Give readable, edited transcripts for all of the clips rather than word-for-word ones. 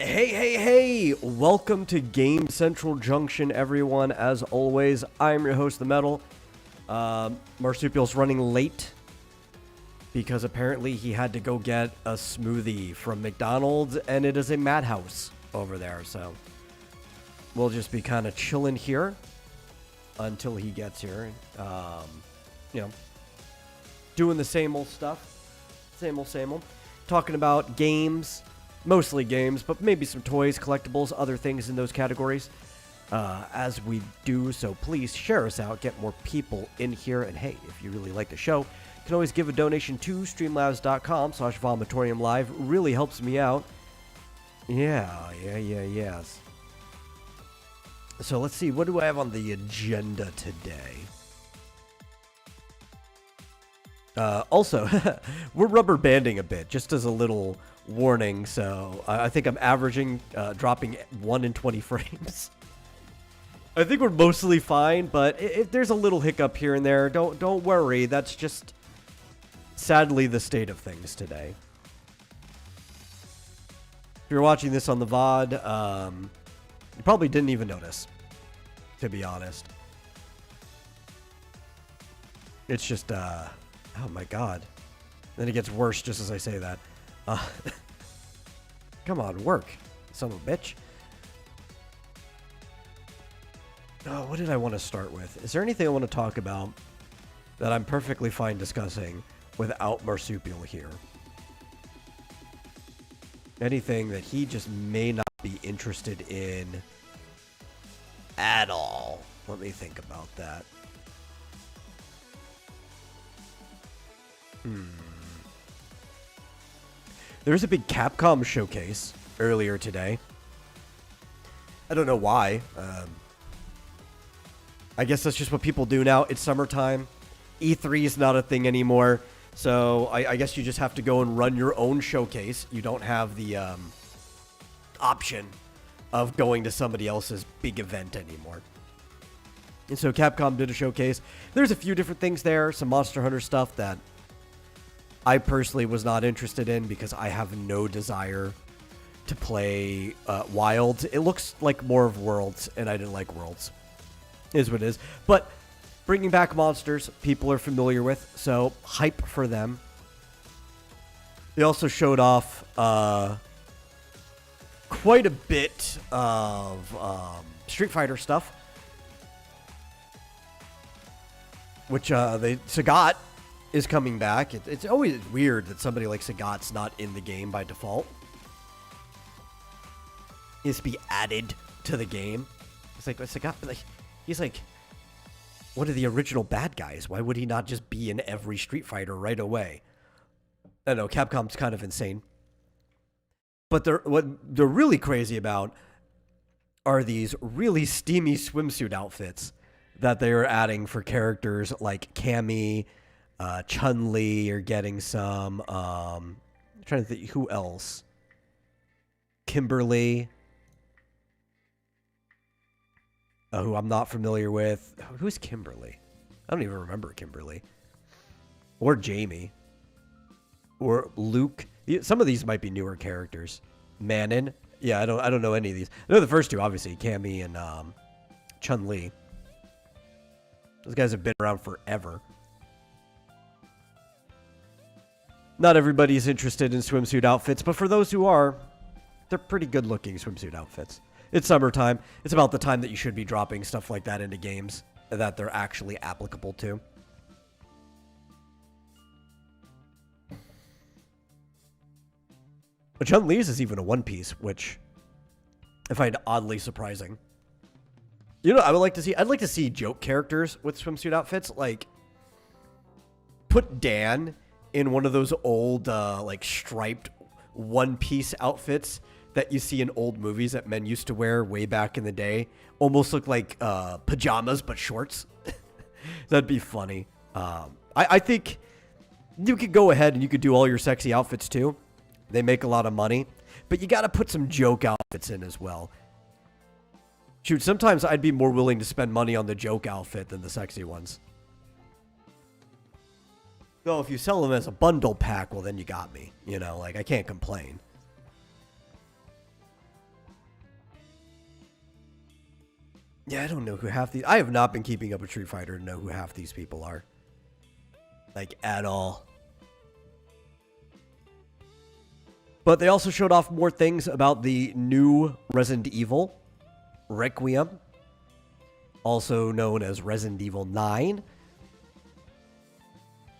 Hey, welcome to Game Central Junction, everyone. As always, I'm your host, The Metal. Marsupial's running late because apparently he had to go get a smoothie from McDonald's, and it is a madhouse over there, so we'll just be kind of chilling here until he gets here. Doing the same old stuff. Same old. Talking about games. Mostly games, but maybe some toys, collectibles, other things in those categories. As we do, so please share us out, get more people in here. And hey, if you really like the show, you can always give a donation to streamlabs.com/vomitoriumlive. Really helps me out. Yes. So let's see, what do I have on the agenda today? Also, we're rubber banding a bit, just as a little warning. So I think I'm averaging dropping 1 in 20 frames. I think we're mostly fine, but if there's a little hiccup here and there, don't worry. That's just sadly the state of things today. If you're watching this on the VOD, you probably didn't even notice, to be honest. It's just oh my god. Then it gets worse just as I say that. Come on, work, son of a bitch. Oh, what did I want to start with? Is there anything I want to talk about that I'm perfectly fine discussing without Marsupial here? Anything that he just may not be interested in at all? Let me think about that. There's a big Capcom showcase earlier today. I don't know why. I guess that's just what people do now. It's summertime. E3 is not a thing anymore. So I guess you just have to go and run your own showcase. You don't have the option of going to somebody else's big event anymore. And so Capcom did a showcase. There's a few different things there. Some Monster Hunter stuff that I personally was not interested in because I have no desire to play Wilds. It looks like more of Worlds, and I didn't like Worlds. Is what it is. But bringing back monsters, people are familiar with, so hype for them. They also showed off quite a bit of Street Fighter stuff, which Sagat is coming back. It's always weird that somebody like Sagat's not in the game by default. He has to be added to the game. It's like Sagat, he's like one of the original bad guys. Why would he not just be in every Street Fighter right away? I know Capcom's kind of insane. But what they're really crazy about are these really steamy swimsuit outfits that they are adding for characters like Cammy, Chun-Li. You're getting some. I'm trying to think who else. Kimberly, who I'm not familiar with. Who's Kimberly? I don't even remember Kimberly. Or Jamie. Or Luke. Some of these might be newer characters. Manon. Yeah, I don't know any of these. I know the first two, obviously, Cammy and Chun-Li. Those guys have been around forever. Not everybody's interested in swimsuit outfits, but for those who are, they're pretty good-looking swimsuit outfits. It's summertime. It's about the time that you should be dropping stuff like that into games that they're actually applicable to. But Chun-Li's is even a one-piece, which I find oddly surprising. You know, I'd like to see joke characters with swimsuit outfits. Like, put Dan in one of those old, striped one-piece outfits that you see in old movies that men used to wear way back in the day. Almost look like pajamas, but shorts. That'd be funny. I think you could go ahead and you could do all your sexy outfits too. They make a lot of money. But you got to put some joke outfits in as well. Shoot, sometimes I'd be more willing to spend money on the joke outfit than the sexy ones. Though if you sell them as a bundle pack, well, then you got me. You know, like, I can't complain. Yeah, I don't know who half these... I have not been keeping up with Street Fighter to know who half these people are. Like, at all. But they also showed off more things about the new Resident Evil, Requiem, also known as Resident Evil 9,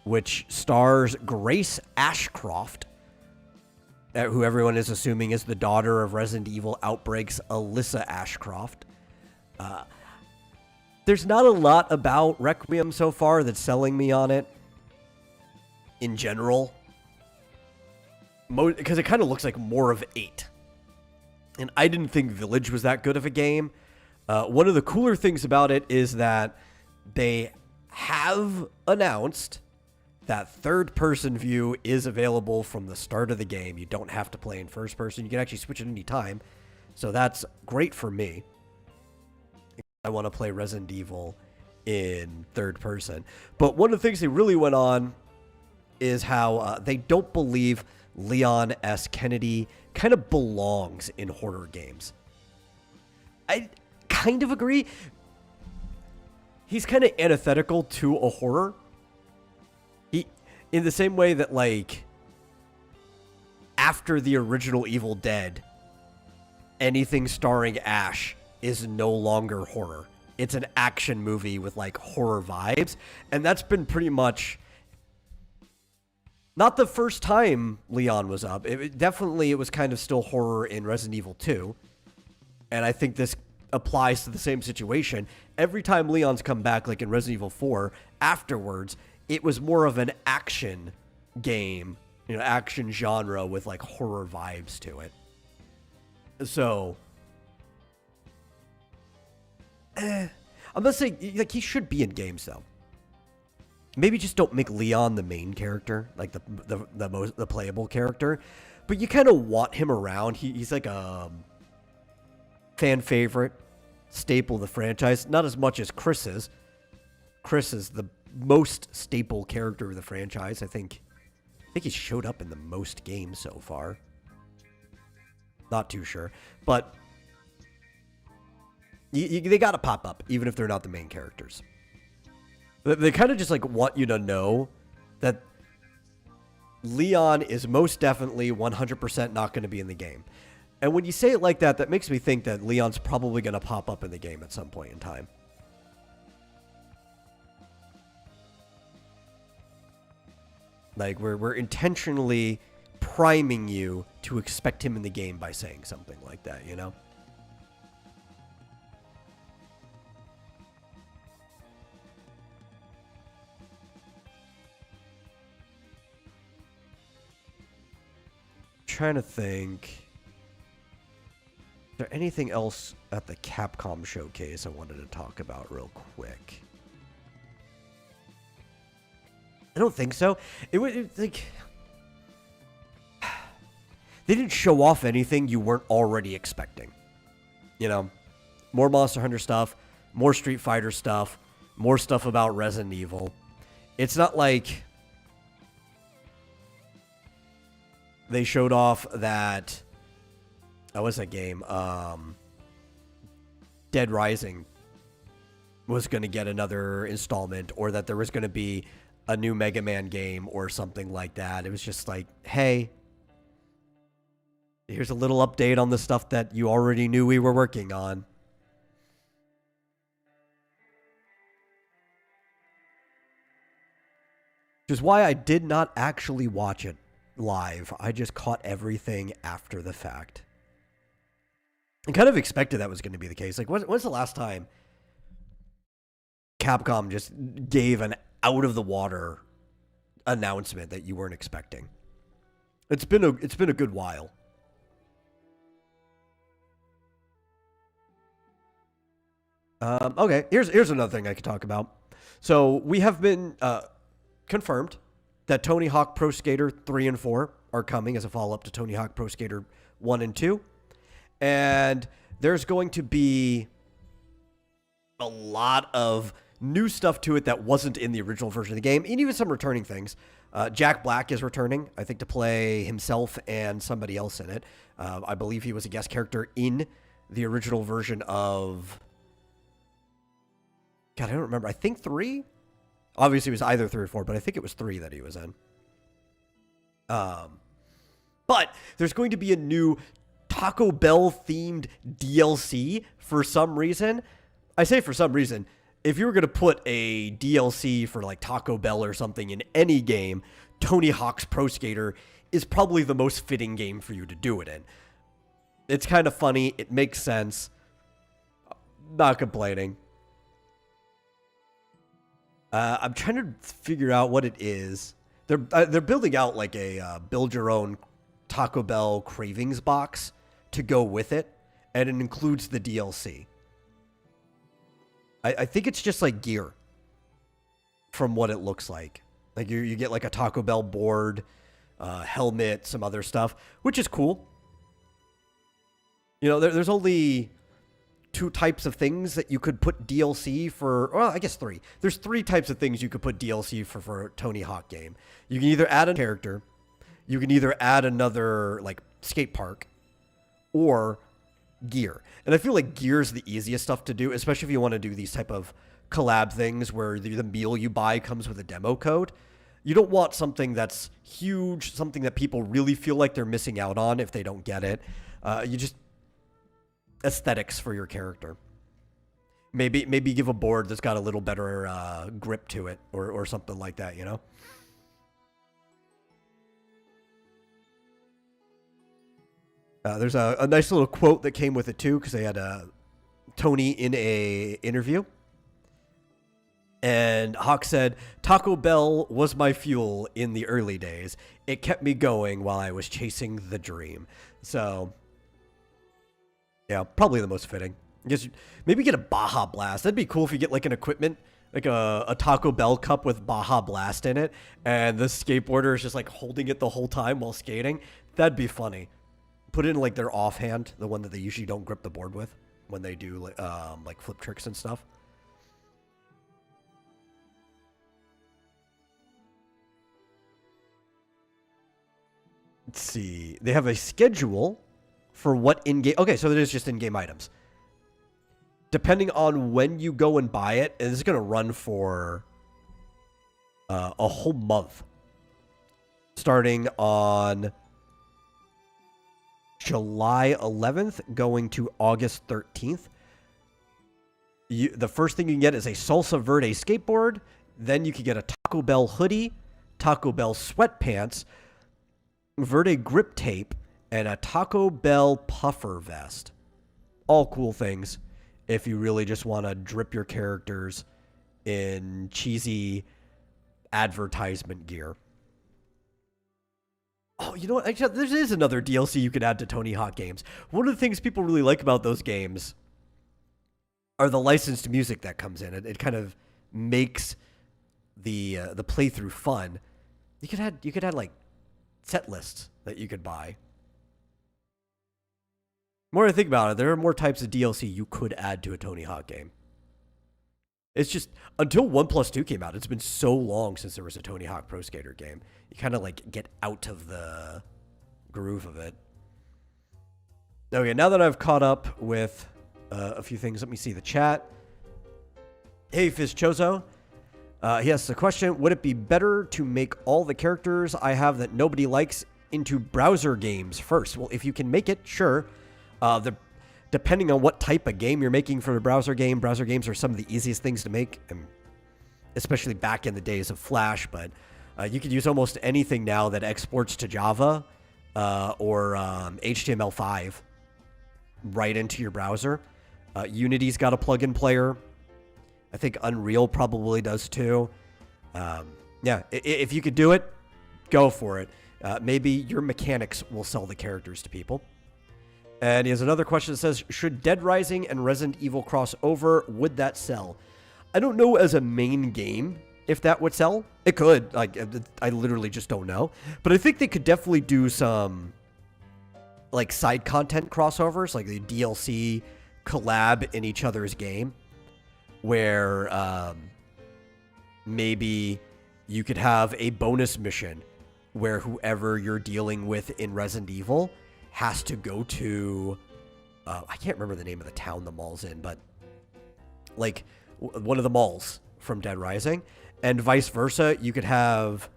which stars Grace Ashcroft, who everyone is assuming is the daughter of Resident Evil Outbreak's Alyssa Ashcroft. There's not a lot about Requiem so far that's selling me on it in general, because it kind of looks like more of 8. And I didn't think Village was that good of a game. One of the cooler things about it is that they have announced that third-person view is available from the start of the game. You don't have to play in first person. You can actually switch at any time. So that's great for me. I want to play Resident Evil in third person. But one of the things they really went on is how they don't believe Leon S. Kennedy kind of belongs in horror games. I kind of agree. He's kind of antithetical to a horror. In the same way that, like, after the original Evil Dead, anything starring Ash is no longer horror. It's an action movie with, like, horror vibes. And that's been pretty much not the first time Leon was up. Definitely, it was kind of still horror in Resident Evil 2. And I think this applies to the same situation. Every time Leon's come back, like in Resident Evil 4, afterwards, it was more of an action game, action genre with like horror vibes to it. So, I'm not saying, like, he should be in games though. Maybe just don't make Leon the main character, like the playable character, but you kind of want him around. He's like a fan favorite, staple of the franchise, not as much as Chris is. Chris is the most staple character of the franchise. I think he showed up in the most games so far. Not too sure, but they gotta pop up even if they're not the main characters. They kind of just like want you to know that Leon is most definitely 100% not going to be in the game. And when you say it like that, that makes me think that Leon's probably going to pop up in the game at some point in time. Like, we're intentionally priming you to expect him in the game by saying something like that, you know? Trying to think. Is there anything else at the Capcom showcase I wanted to talk about real quick? I don't think so. It was like they didn't show off anything you weren't already expecting. You know, more Monster Hunter stuff, more Street Fighter stuff, more stuff about Resident Evil. It's not like they showed off that, what's that game? Dead Rising was going to get another installment, or that there was going to be a new Mega Man game or something like that. It was just like, hey, here's a little update on the stuff that you already knew we were working on. Which is why I did not actually watch it live. I just caught everything after the fact. I kind of expected that was going to be the case. Like, when's the last time Capcom just gave an out-of-the-water announcement that you weren't expecting? It's been a good while. Okay, here's another thing I could talk about. So we have been confirmed that Tony Hawk Pro Skater 3 and 4 are coming as a follow-up to Tony Hawk Pro Skater 1 and 2. And there's going to be a lot of new stuff to it that wasn't in the original version of the game, and even some returning things. Jack Black is returning, I think, to play himself and somebody else in it. I believe he was a guest character in the original version of God, I don't remember. I think 3. Obviously, it was either 3 or 4, but I think it was 3 that he was in. But there's going to be a new Taco Bell themed DLC for some reason. I say for some reason. If you were going to put a DLC for like Taco Bell or something in any game, Tony Hawk's Pro Skater is probably the most fitting game for you to do it in. It's kind of funny. It makes sense. Not complaining. I'm trying to figure out what it is. They're building out like a build your own Taco Bell cravings box to go with it, and it includes the DLC. I think it's just like gear from what it looks like. Like you get like a Taco Bell board, helmet, some other stuff, which is cool. You know, there's only 2 types of things that you could put DLC for. Well, I guess 3. There's 3 types of things you could put DLC for a Tony Hawk game. You can either add a character, you can either add another like skate park, or gear. And I feel like gear is the easiest stuff to do, especially if you want to do these type of collab things where the meal you buy comes with a demo code. You don't want something that's huge, something that people really feel like they're missing out on if they don't get it. You just aesthetics for your character. Maybe give a board that's got a little better grip to it or something like that, you know? There's a nice little quote that came with it too, because they had Tony in a interview. And Hawk said, Taco Bell was my fuel in the early days. It kept me going while I was chasing the dream. So, yeah, probably the most fitting. I guess maybe get a Baja Blast. That'd be cool if you get like an equipment, like a Taco Bell cup with Baja Blast in it, and the skateboarder is just like holding it the whole time while skating. That'd be funny. Put it in like their offhand, the one that they usually don't grip the board with when they do like flip tricks and stuff. Let's see. They have a schedule for what in-game... Okay, so it is just in-game items. Depending on when you go and buy it, and this is going to run for a whole month. Starting on July 11th, going to August 13th. The first thing you can get is a Salsa Verde skateboard. Then you can get a Taco Bell hoodie, Taco Bell sweatpants, Verde grip tape, and a Taco Bell puffer vest. All cool things if you really just want to drip your characters in cheesy advertisement gear. Oh, you know what? Actually, there is another DLC you could add to Tony Hawk games. One of the things people really like about those games are the licensed music that comes in. It kind of makes the playthrough fun. You could add like set lists that you could buy. The more I think about it, there are more types of DLC you could add to a Tony Hawk game. It's just, until 1+2 came out, it's been so long since there was a Tony Hawk Pro Skater game. You kind of like get out of the groove of it. Okay, now that I've caught up with a few things, let me see the chat. Hey, Fizchozo. He asks a question. Would it be better to make all the characters I have that nobody likes into browser games first? Well, if you can make it, sure. Depending on what type of game you're making for the browser games are some of the easiest things to make, and especially back in the days of Flash, but you could use almost anything now that exports to Java or HTML5 right into your browser. Unity's got a plugin player. I think Unreal probably does too. Yeah, if you could do it, go for it. Maybe your mechanics will sell the characters to people. And he has another question that says, should Dead Rising and Resident Evil cross over? Would that sell? I don't know as a main game if that would sell. It could. Like, I literally just don't know. But I think they could definitely do some like side content crossovers, like the DLC collab in each other's game, where maybe you could have a bonus mission where whoever you're dealing with in Resident Evil has to go to, I can't remember the name of the town the mall's in, but like one of the malls from Dead Rising, and vice versa. You could have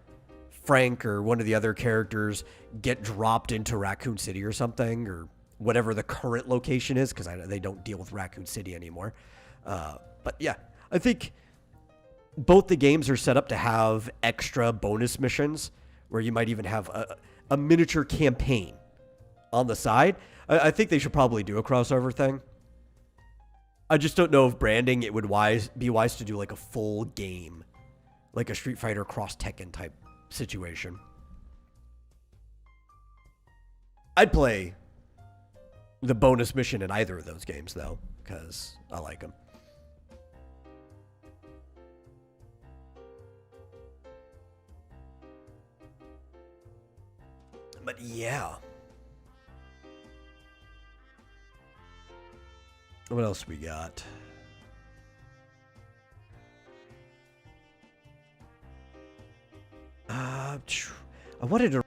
Frank or one of the other characters get dropped into Raccoon City or something, or whatever the current location is, because they don't deal with Raccoon City anymore. But yeah, I think both the games are set up to have extra bonus missions where you might even have a miniature campaign on the side. I think they should probably do a crossover thing. I just don't know if branding it would be wise to do like a full game, like a Street Fighter cross Tekken type situation. I'd play the bonus mission in either of those games though, because I like them. But yeah. What else we got? I wanted to...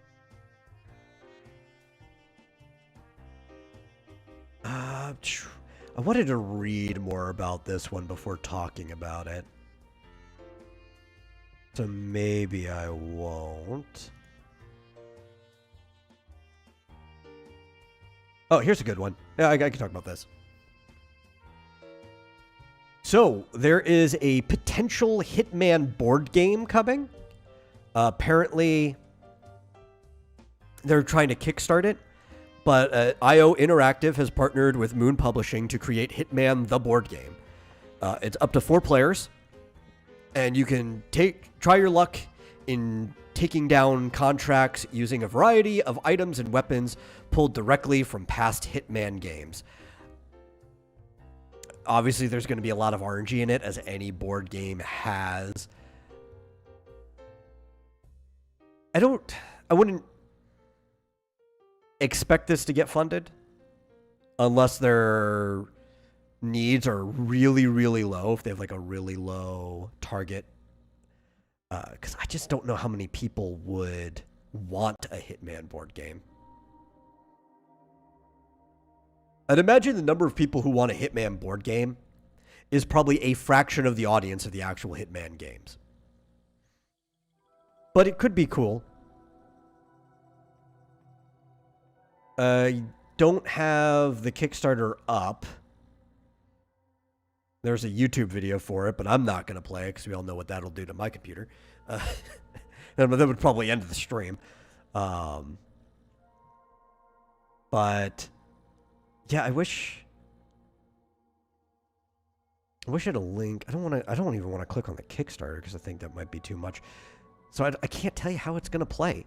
I wanted to read more about this one before talking about it. So maybe I won't. Oh, here's a good one. Yeah, I can talk about this. So, there is a potential Hitman board game coming. Apparently, they're trying to kickstart it. But IO Interactive has partnered with Moon Publishing to create Hitman the board game. It's up to 4 players. And you can try your luck in taking down contracts using a variety of items and weapons pulled directly from past Hitman games. Obviously, there's going to be a lot of RNG in it, as any board game has. I wouldn't expect this to get funded unless their needs are really, really low, if they have like a really low target. Because I just don't know how many people would want a Hitman board game. I'd imagine the number of people who want a Hitman board game is probably a fraction of the audience of the actual Hitman games. But it could be cool. I don't have the Kickstarter up. There's a YouTube video for it, but I'm not going to play it because we all know what that'll do to my computer. That would probably end the stream. But yeah, I wish I had a link. I don't even want to click on the Kickstarter because I think that might be too much. So I can't tell you how it's going to play.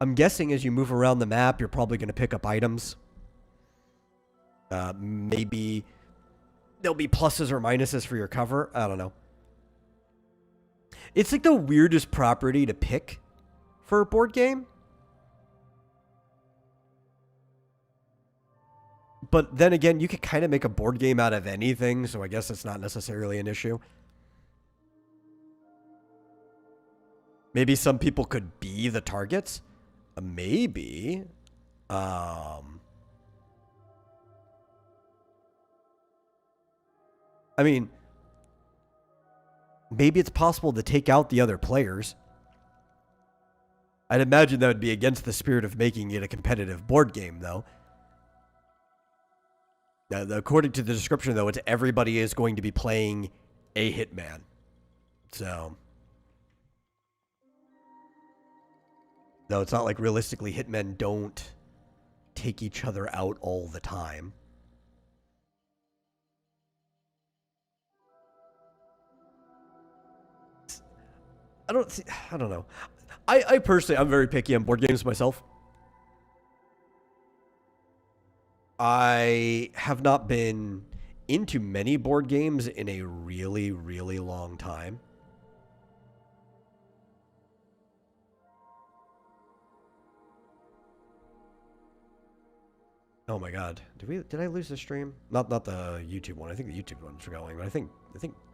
I'm guessing as you move around the map, you're probably going to pick up items. Maybe there'll be pluses or minuses for your cover. I don't know. It's like the weirdest property to pick for a board game. But then again, you could kind of make a board game out of anything, so I guess it's not necessarily an issue. Maybe some people could be the targets. Maybe. I mean, maybe it's possible to take out the other players. I'd imagine that would be against the spirit of making it a competitive board game, though. According to the description, though, it's everybody is going to be playing a Hitman. So, no, it's not like realistically Hitmen don't take each other out all the time. I don't know. I personally, I'm very picky on board games myself. I have not been into many board games in a really, really long time. Oh my god. Did I lose the stream? Not the YouTube one. I think the YouTube one's going, but I think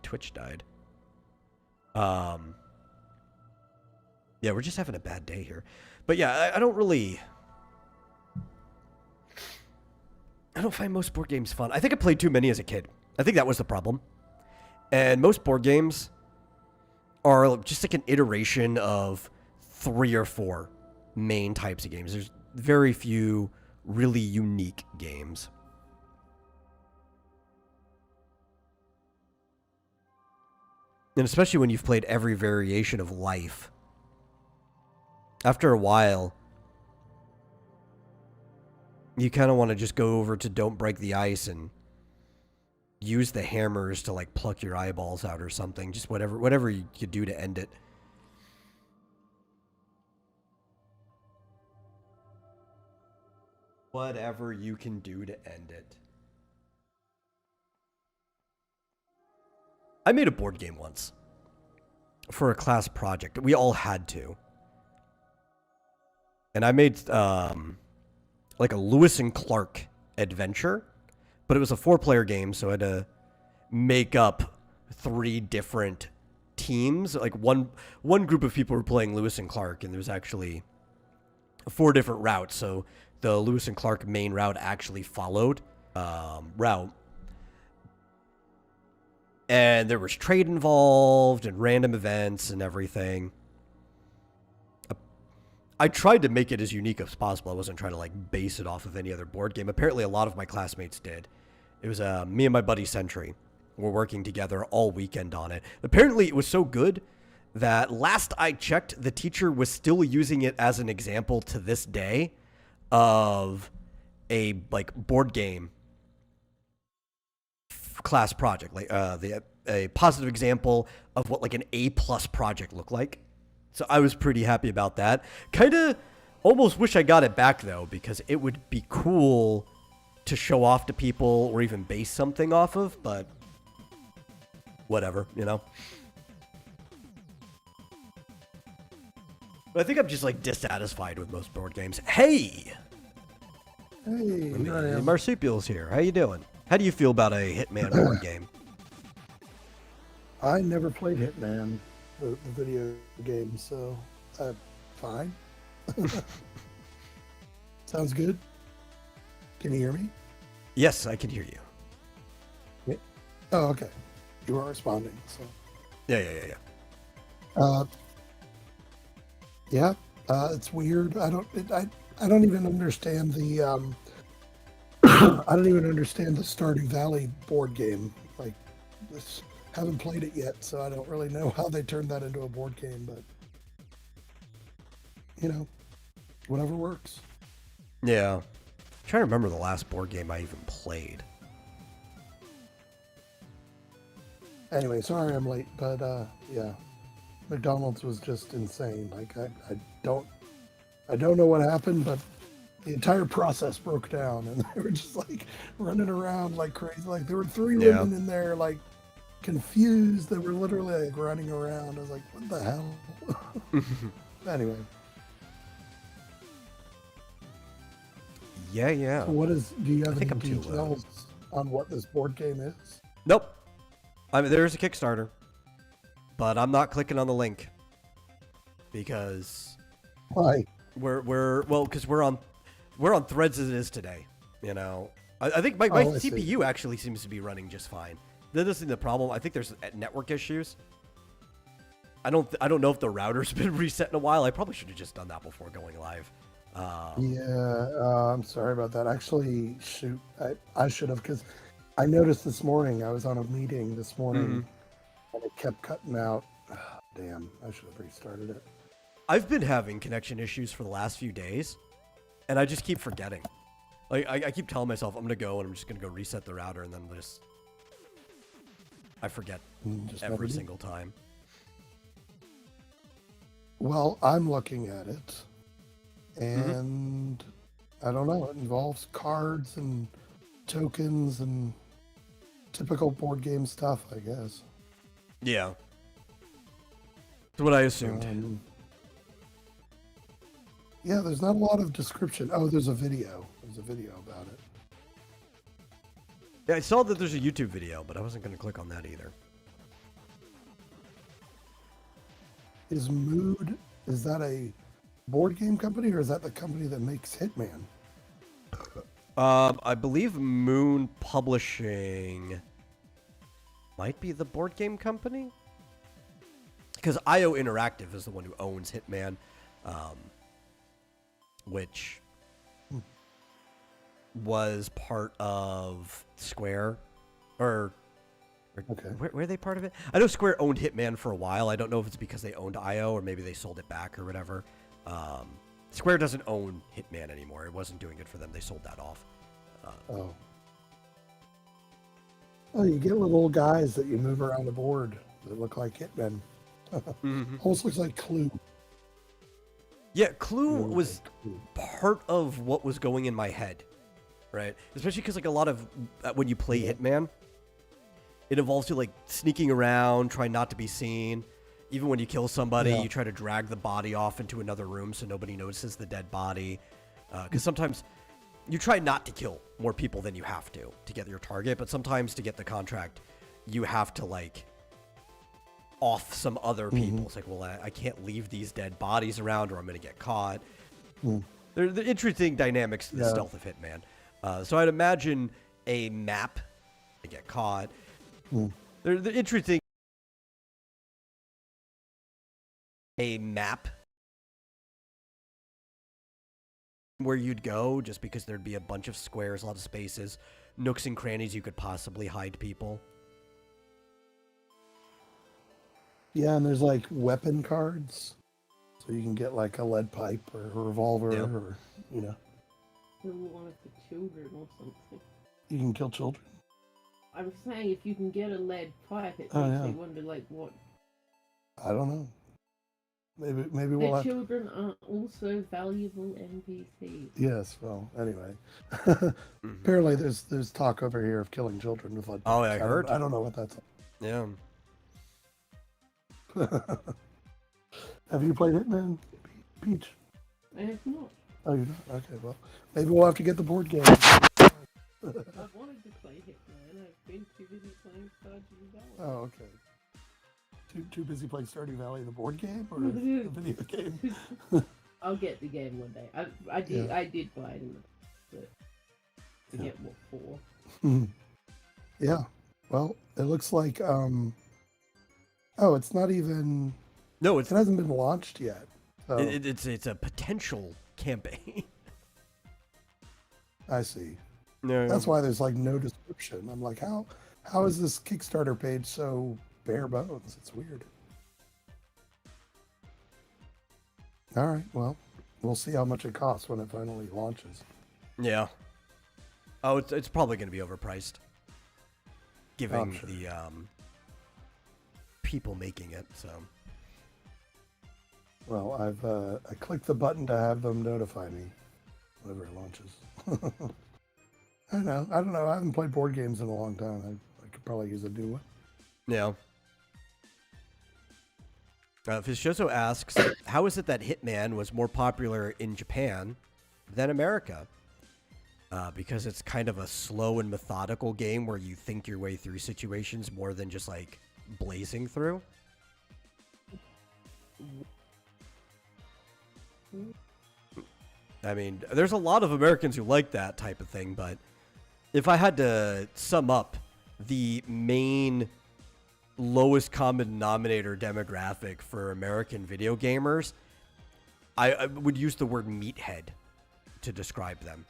Twitch died. Yeah, we're just having a bad day here. But yeah, I don't really I don't find most board games fun. I think I played too many as a kid. I think that was the problem. And most board games are just like an iteration of 3 or 4 main types of games. There's very few really unique games. And especially when you've played every variation of life. After a while, you kind of want to just go over to Don't Break the Ice and use the hammers to like pluck your eyeballs out or something. Just whatever you could do to end it. Whatever you can do to end it. I made a board game once for a class project. We all had to. And I made like a Lewis and Clark adventure, but it was a 4-player game, so I had to make up 3 different teams. Like one group of people were playing Lewis and Clark, and there was actually 4 different routes. So the Lewis and Clark main route actually followed route. And there was trade involved and random events and everything. I tried to make it as unique as possible. I wasn't trying to like base it off of any other board game. Apparently a lot of my classmates did. It was me and my buddy Sentry were working together all weekend on it. Apparently it was so good that last I checked, the teacher was still using it as an example to this day of a like board game class project, like a positive example of what like an A+ project looked like. So I was pretty happy about that. Kind of almost wish I got it back though, because it would be cool to show off to people or even base something off of, but whatever, you know. But I think I'm just like dissatisfied with most board games. Hey, Marsupial's here. How you doing? How do you feel about a Hitman board game? I never played Hitman, the video game, so fine. Sounds good. Can you hear me? Yes, I can hear you. Yeah. Oh, okay. You are responding, so. Yeah. It's weird. I don't even understand the I don't even understand the Stardew Valley board game. Like, this, haven't played it yet, so I don't really know how they turned that into a board game. But you know, whatever works. Yeah, I'm trying to remember the last board game I even played. Anyway, sorry I'm late, but yeah, McDonald's was just insane. Like I don't know what happened, but the entire process broke down, and they were just like running around like crazy. Like there were 3 women in there, like confused. They were literally like running around. I was like, what the hell? Anyway. Yeah. So do you have any details on what this board game is? Nope. I mean, there's a Kickstarter, but I'm not clicking on the link because why? Because we're on Threads as it is today. You know, I think my CPU actually seems to be running just fine. That isn't the problem. I think there's network issues. I don't know if the router's been reset in a while. I probably should have just done that before going live. I'm sorry about that. Actually, shoot, I should have, because I noticed this morning, I was on a meeting this morning, and it kept cutting out. Damn, I should have restarted it. I've been having connection issues for the last few days, and I just keep forgetting. Like, I keep telling myself I'm going to go, and I'm just going to go reset the router, and then I forget every single time. Well, I'm looking at it, and I don't know. It involves cards and tokens and typical board game stuff, I guess. Yeah. That's what I assumed. Yeah, there's not a lot of description. Oh, there's a video. There's a video about it. Yeah, I saw that there's a YouTube video, but I wasn't going to click on that either. Is Mood, is that a board game company, or is that the company that makes Hitman? I believe Moon Publishing might be the board game company. Because IO Interactive is the one who owns Hitman, which was part of Square, or Okay. were they part of it? I know Square owned Hitman for a while. I don't know if it's because they owned IO or maybe they sold it back or whatever. Square doesn't own Hitman anymore. It wasn't doing good for them. They sold that off. Oh. Oh, you get little guys that you move around the board that look like Hitmen. Almost looks like Clue. Yeah, Clue Really was like Clue. part of what was going in my head, right? Especially because like a lot of when you play Hitman, it involves you like sneaking around, trying not to be seen. Even when you kill somebody, you try to drag the body off into another room so nobody notices the dead body. Because sometimes you try not to kill more people than you have to get your target, but sometimes to get the contract, you have to like off some other people. It's like, well, I can't leave these dead bodies around or I'm going to get caught. There are the interesting dynamics to the stealth of Hitman. So I'd imagine a map to get caught. There are the interesting a map where you'd go, just because there'd be a bunch of squares, a lot of spaces, nooks and crannies you could possibly hide people. Yeah, and there's like weapon cards. So you can get like a lead pipe or a revolver or, you know. Kill one of the children or something. You can kill children. I was saying if you can get a lead pipe, it Oh, makes yeah. me wonder like what. I don't know. Maybe The we'll have to... children are also valuable NPCs. Yes, well, anyway. Apparently there's talk over here of killing children with lead Oh, pipes. I heard. I don't know what that's Yeah. Have you played Hitman, Peach? I have not. Oh, you don't? Okay, well, maybe we'll have to get the board game. I've wanted to play Hitman. I've been too busy playing Stardew Valley. Oh, okay. Too busy playing Stardew Valley, the board game, or the video game? I'll get the game one day. I did buy it in the but forget what for. Yeah. Well, it looks like oh, it's not even. No, It hasn't been launched yet. So it's a potential campaign. I see. No, That's why there's like no description. I'm like, how is this Kickstarter page so bare bones? It's weird. All right, well, we'll see how much it costs when it finally launches. Yeah. Oh, it's probably going to be overpriced, given sure. the people making it. So. Well, I clicked the button to have them notify me whenever it launches. I don't know. I haven't played board games in a long time. I could probably use a new one. Yeah. Fishoso asks, how is it that Hitman was more popular in Japan than America? Because it's kind of a slow and methodical game where you think your way through situations more than just like blazing through. I mean, there's a lot of Americans who like that type of thing, but if I had to sum up the main lowest common denominator demographic for American video gamers, I would use the word meathead to describe them.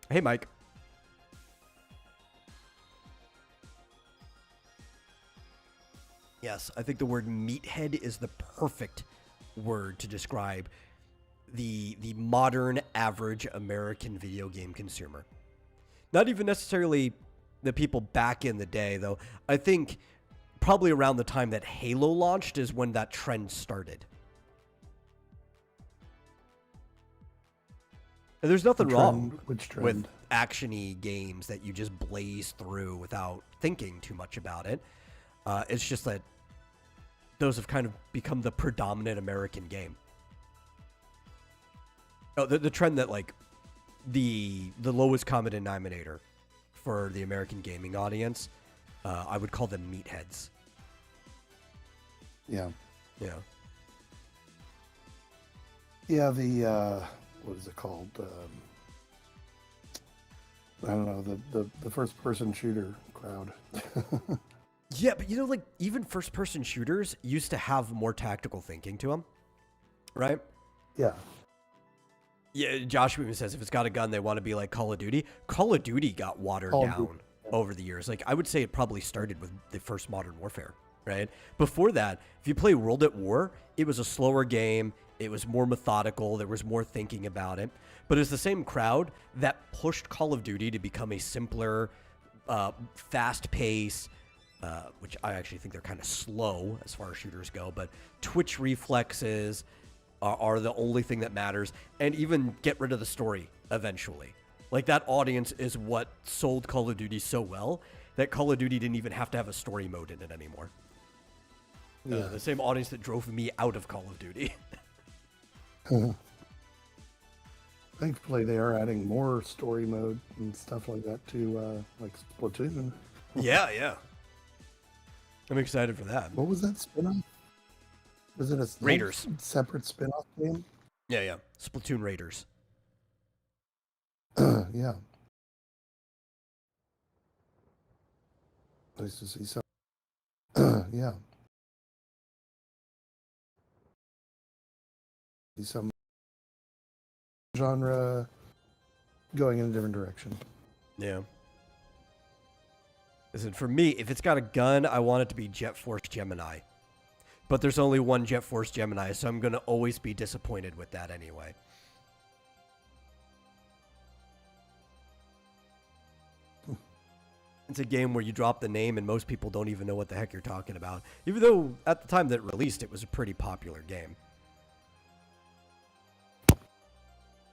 Hey, Mike. Yes, I think the word meathead is the perfect word to describe the modern average American video game consumer. Not even necessarily the people back in the day, though. I think probably around the time that Halo launched is when that trend started. And there's nothing wrong with action-y games that you just blaze through without thinking too much about it. It's just that those have kind of become the predominant American game. Oh, the trend that like the lowest common denominator for the American gaming audience, I would call them meatheads. Yeah. Yeah. Yeah, the what is it called? I don't know, the first person shooter crowd. Yeah, but like even first person shooters used to have more tactical thinking to them, right? Yeah. Yeah, Josh even says if it's got a gun, they want to be like Call of Duty. Call of Duty got watered Call of down Duty. over the years. Like I would say it probably started with the first Modern Warfare, right? Before that, if you play World at War, it was a slower game. It was more methodical. There was more thinking about it. But it's the same crowd that pushed Call of Duty to become a simpler, fast pace, which I actually think they're kind of slow as far as shooters go, but twitch reflexes are the only thing that matters, and even get rid of the story eventually. Like that audience is what sold Call of Duty so well that Call of Duty didn't even have to have a story mode in it anymore. Yeah. The same audience that drove me out of Call of Duty. Thankfully, they are adding more story mode and stuff like that to like Splatoon. Yeah. I'm excited for that. What was that spin-off? Was it a Raiders. separate spin-off game? Yeah. Splatoon Raiders. Yeah. Nice to see some. Yeah. See some genre going in a different direction. Yeah. Listen, for me, if it's got a gun, I want it to be Jet Force Gemini. But there's only one Jet Force Gemini, so I'm going to always be disappointed with that anyway. It's a game where you drop the name and most people don't even know what the heck you're talking about. Even though at the time that it released, it was a pretty popular game.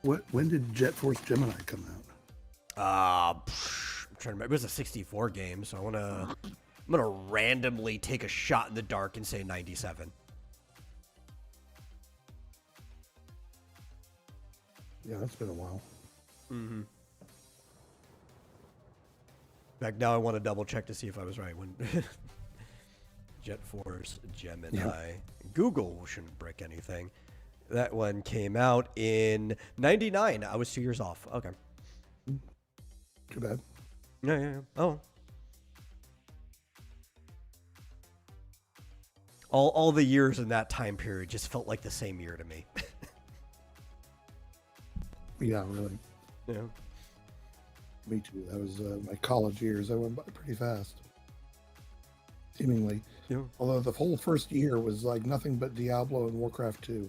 When did Jet Force Gemini come out? I'm trying to remember. It was a 64 game, so I'm gonna randomly take a shot in the dark and say 97. Yeah, that's been a while. Mm-hmm. In fact, now I want to double check to see if I was right. When Jet Force Gemini. Yeah. Google shouldn't brick anything. That one came out in 99. I was 2 years off. Okay. Too bad. Yeah. Oh. All the years in that time period just felt like the same year to me. Yeah, really. Yeah. Me too. That was my college years. I went by pretty fast. Seemingly. Yeah. Although the whole first year was like nothing but Diablo and Warcraft 2.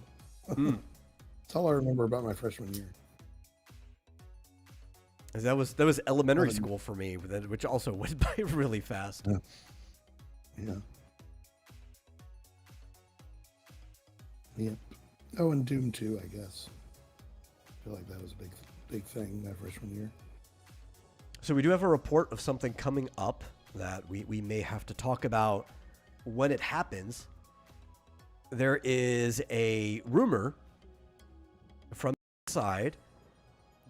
That's all I remember about my freshman year. That was elementary school for me, which also went by really fast. Yeah. Yep. Oh, and Doom 2, I guess. I feel like that was a big thing that freshman year. So we do have a report of something coming up that we may have to talk about when it happens. There is a rumor from the side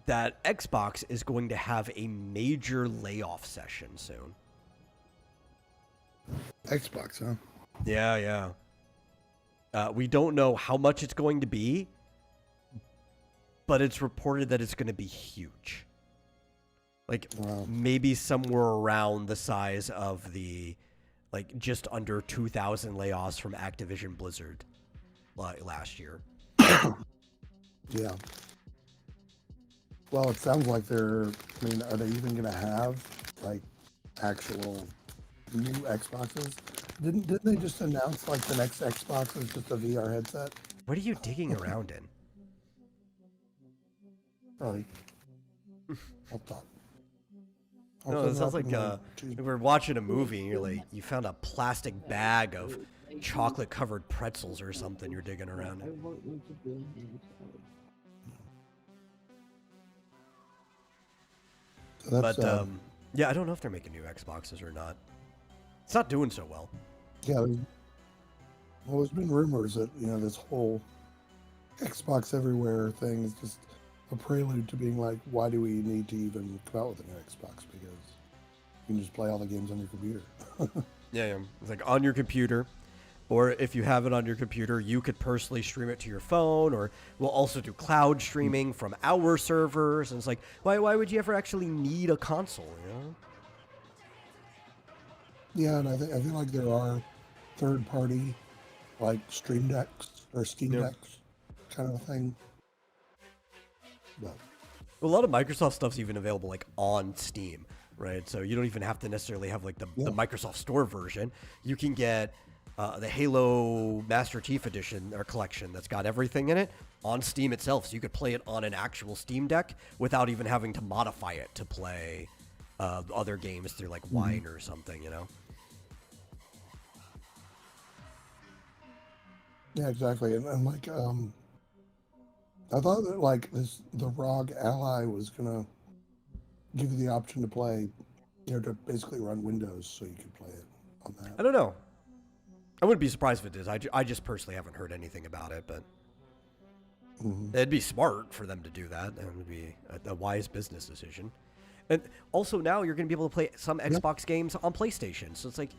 that Xbox is going to have a major layoff session soon. Xbox, huh? Yeah. We don't know how much it's going to be, but it's reported that it's going to be huge. Like, Wow. maybe somewhere around the size of the, like, just under 2,000 layoffs from Activision Blizzard last year. Yeah. Well, it sounds like are they even going to have, like, actual new Xboxes? Didn't they just announce, like, the next Xbox is just a VR headset? What are you digging around in? Probably. I'll talk. No, it sounds like we're watching a movie and you're like, you found a plastic bag of chocolate-covered pretzels or something you're digging around I in. want you to go ahead. So that's, But, yeah, I don't know if they're making new Xboxes or not. It's not doing so well. yeah. Well, there's been rumors that, this whole Xbox Everywhere thing is just a prelude to being like, why do we need to even come out with a new Xbox? Because you can just play all the games on your computer. Yeah. It's like on your computer. Or if you have it on your computer, you could personally stream it to your phone, or we'll also do cloud streaming from our servers. And it's like, why would you ever actually need a console, you know? Yeah, and I feel like there are third-party, like Stream Decks or Steam Decks kind of thing. But A lot of Microsoft stuff's even available like on Steam, right? So you don't even have to necessarily have like the Microsoft Store version. You can get the Halo Master Chief Edition or collection that's got everything in it on Steam itself. So you could play it on an actual Steam Deck without even having to modify it to play other games through like Wine or something, you know? yeah, exactly. And like, I thought that like the ROG Ally was gonna give you the option to play, to basically run Windows, so you could play it on that. I don't know. I wouldn't be surprised if it is. I just personally haven't heard anything about it, but it'd be smart for them to do that. It would be a wise business decision. And also now you're going to be able to play some Xbox games on PlayStation. So it's like,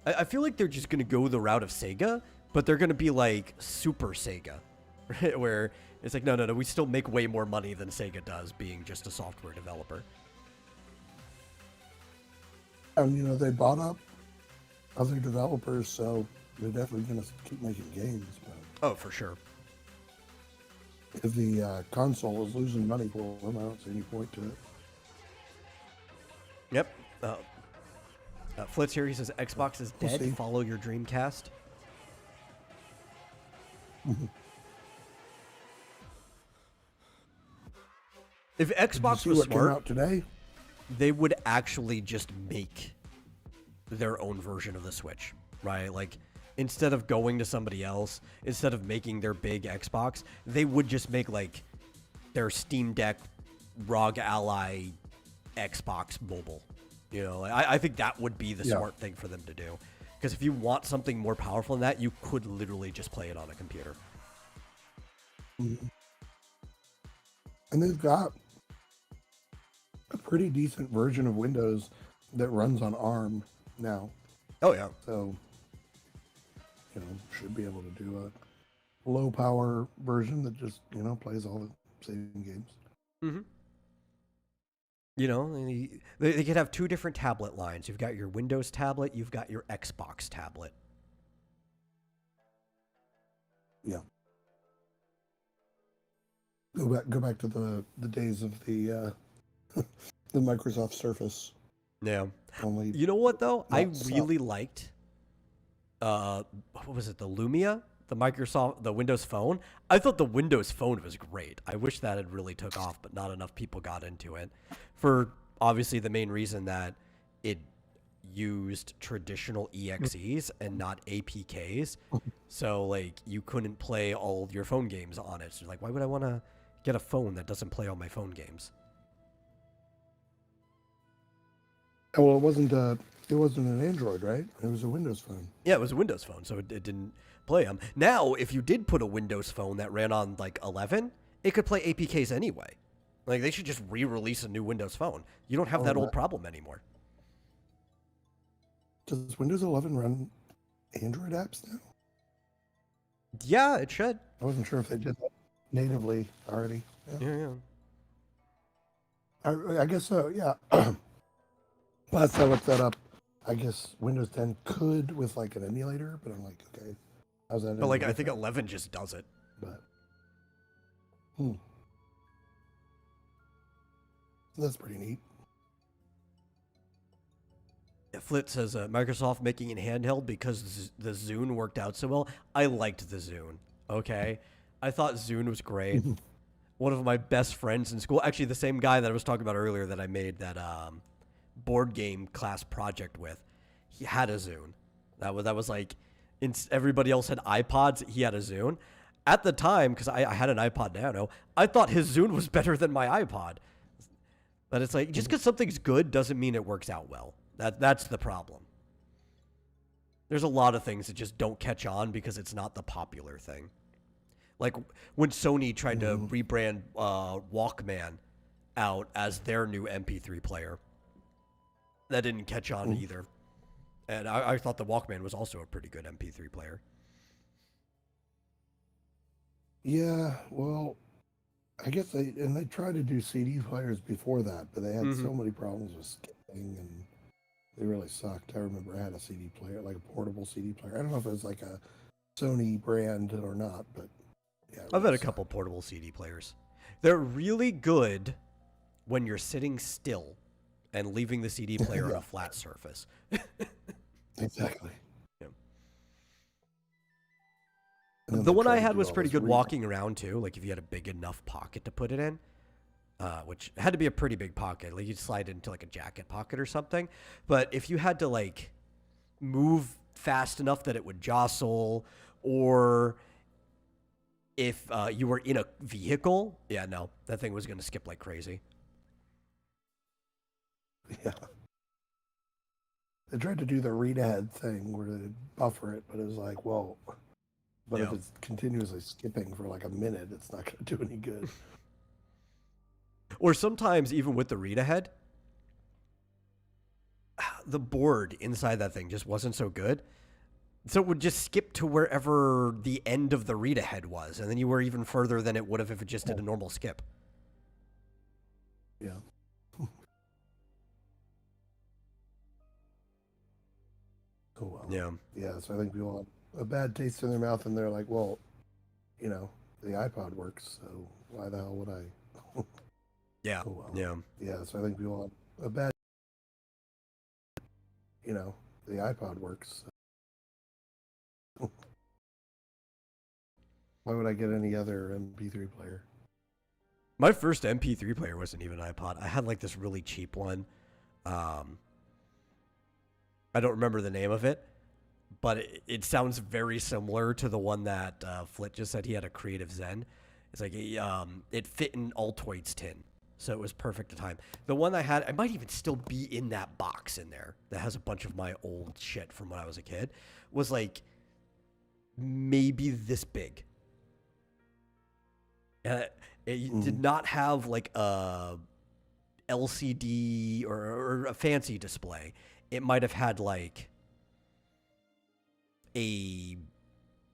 I feel like they're just going to go the route of Sega, but they're going to be like Super Sega, right? Where it's like, no, we still make way more money than Sega does being just a software developer. And, they bought up other developers, so they're definitely going to keep making games. But Oh, for sure. if the console is losing money for them, I don't see any point to it. Yep. Flitz here, he says, Xbox is We'll dead. see. Follow your Dreamcast. If Did Xbox you see was what came smart, out today? they would actually just make their own version of the Switch, right? Like, instead of going to somebody else, instead of making their big Xbox, they would just make, like, their Steam Deck ROG Ally Xbox mobile. I think that would be the smart thing for them to do. Because if you want something more powerful than that, you could literally just play it on a computer. And they've got a pretty decent version of Windows that runs on ARM now. Oh, yeah. So, should be able to do a low power version that just, plays all the same games. Mm-hmm. They could have two different tablet lines. You've got your Windows tablet, you've got your Xbox tablet. Yeah. Go back to the days of the the Microsoft Surface. Yeah. Only You know what, though? I What's really liked, what was it, the Lumia? The Windows Phone? I thought the Windows Phone was great. I wish that had really took off, but not enough people got into it. For, obviously, the main reason that it used traditional EXEs and not APKs. So, like, you couldn't play all your phone games on it. So, like, why would I want to get a phone that doesn't play all my phone games? well, it wasn't an Android, right? It was a Windows phone. Yeah, it was a Windows Phone, so it didn't play them. Now, if you did put a Windows Phone that ran on, like, 11, it could play APKs anyway. Like, they should just re-release a new Windows Phone. You don't have that old problem anymore. Does Windows 11 run Android apps now? Yeah, it should. I wasn't sure if they did that natively already. Yeah. I guess so, yeah. Last time I looked that up, I guess Windows 10 could with like an emulator, but I'm like, okay, how's that? But, like, I think 11 just does it. But, that's pretty neat. Flit says, Microsoft making it handheld because the Zune worked out so well. I liked the Zune, okay? I thought Zune was great. One of my best friends in school, actually the same guy that I was talking about earlier that I made that board game class project with, he had a Zune. That was like, everybody else had iPods, he had a Zune. At the time, because I had an iPod Nano, I thought his Zune was better than my iPod. But it's like, just because something's good doesn't mean it works out well. That's the problem. There's a lot of things that just don't catch on because it's not the popular thing. Like when Sony tried to rebrand Walkman out as their new MP3 player. That didn't catch on either. And I thought the Walkman was also a pretty good MP3 player. Yeah, well, I guess they tried to do CD players before that, but they had so many problems with skipping and they really sucked. I remember I had a CD player, like a portable CD player. I don't know if it was like a Sony brand or not, but yeah. I've had a couple portable CD players. They're really good when you're sitting still and leaving the CD player on a flat surface. Exactly. Yeah. The one I had was pretty good walking around too. Like if you had a big enough pocket to put it in, which had to be a pretty big pocket. Like you'd slide it into like a jacket pocket or something. But if you had to like move fast enough that it would jostle, or if you were in a vehicle, yeah, no, that thing was going to skip like crazy. Yeah. They tried to do the read ahead thing where they buffer it, but it was like, well, but if it's continuously skipping for like a minute, it's not going to do any good. Or sometimes even with the read ahead, the board inside that thing just wasn't so good. So it would just skip to wherever the end of the read ahead was, and then you were even further than it would have if it just did a normal skip. Yeah. Oh, well. Yeah. Yeah, so I think people have a bad taste in their mouth, and they're like, well, you know, the iPod works, so why the hell would I? Yeah. Oh, well. Yeah. Yeah, so I think people have a bad, you know, the iPod works. So. Why would I get any other MP3 player? My first MP3 player wasn't even an iPod. I had like this really cheap one. I don't remember the name of it, but it sounds very similar to the one that Flit just said he had a Creative Zen. It's like it fit in Altoids tin, so it was perfect at time. The one I had, it might even still be in that box in there that has a bunch of my old shit from when I was a kid, was like maybe this big. It did not have like a LCD or a fancy display. It might have had like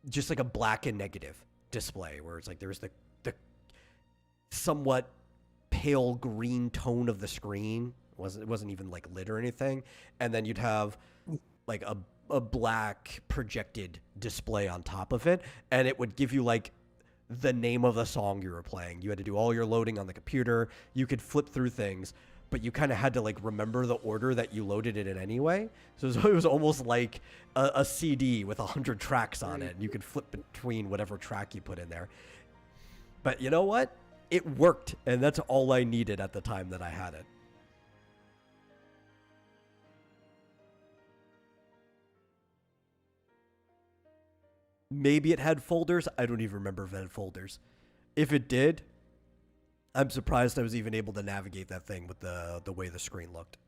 just like a black and negative display where it's like there's the somewhat pale green tone of the screen. It wasn't even like lit or anything. And then you'd have like a black projected display on top of it, and it would give you like the name of the song you were playing. You had to do all your loading on the computer. You could flip through things, but you kind of had to like remember the order that you loaded it in anyway. So it was almost like a CD with 100 tracks on it, and you could flip between whatever track you put in there. But you know what? It worked, and that's all I needed at the time that I had it. Maybe it had folders. I don't even remember if it had folders. If it did, I'm surprised I was even able to navigate that thing with the way the screen looked.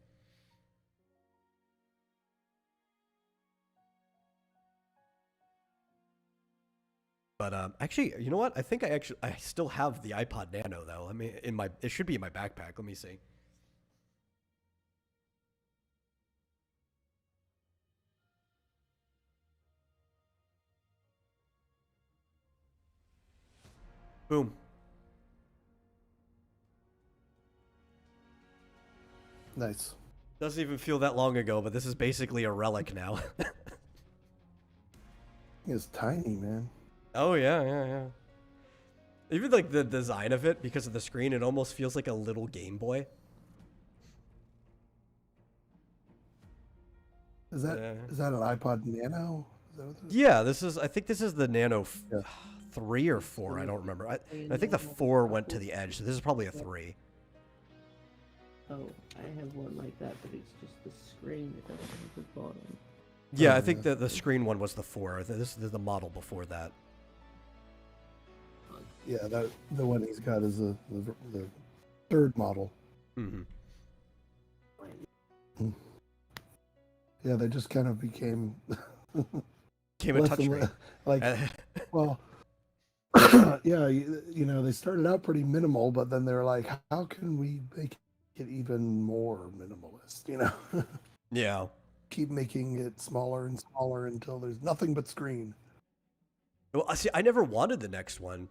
But actually, you know what? I think I still have the iPod Nano though. I mean, it should be in my backpack. Let me see. Boom. Nice. Doesn't even feel that long ago, but this is basically a relic now. It's tiny, man. Oh yeah. Even like the design of it, because of the screen, it almost feels like a little Game Boy. Is that an iPod Nano? Is that what this is? Yeah, I think this is the Nano 3 or 4. I don't remember. I think the 4 went to the edge, so this is probably a 3. Oh, I have one like that, but it's just the screen. It doesn't have the bottom. Yeah, I think the screen one was the 4. This is the model before that. Yeah, the one he's got is the third model. Mm-hmm. Yeah, they just kind of became Came a touchscreen. Like, well, yeah, you know, they started out pretty minimal, but then they're like, how can we make it even more minimalist? You know? Yeah. keep making it smaller and smaller until there's nothing but screen. Well, see, I never wanted the next one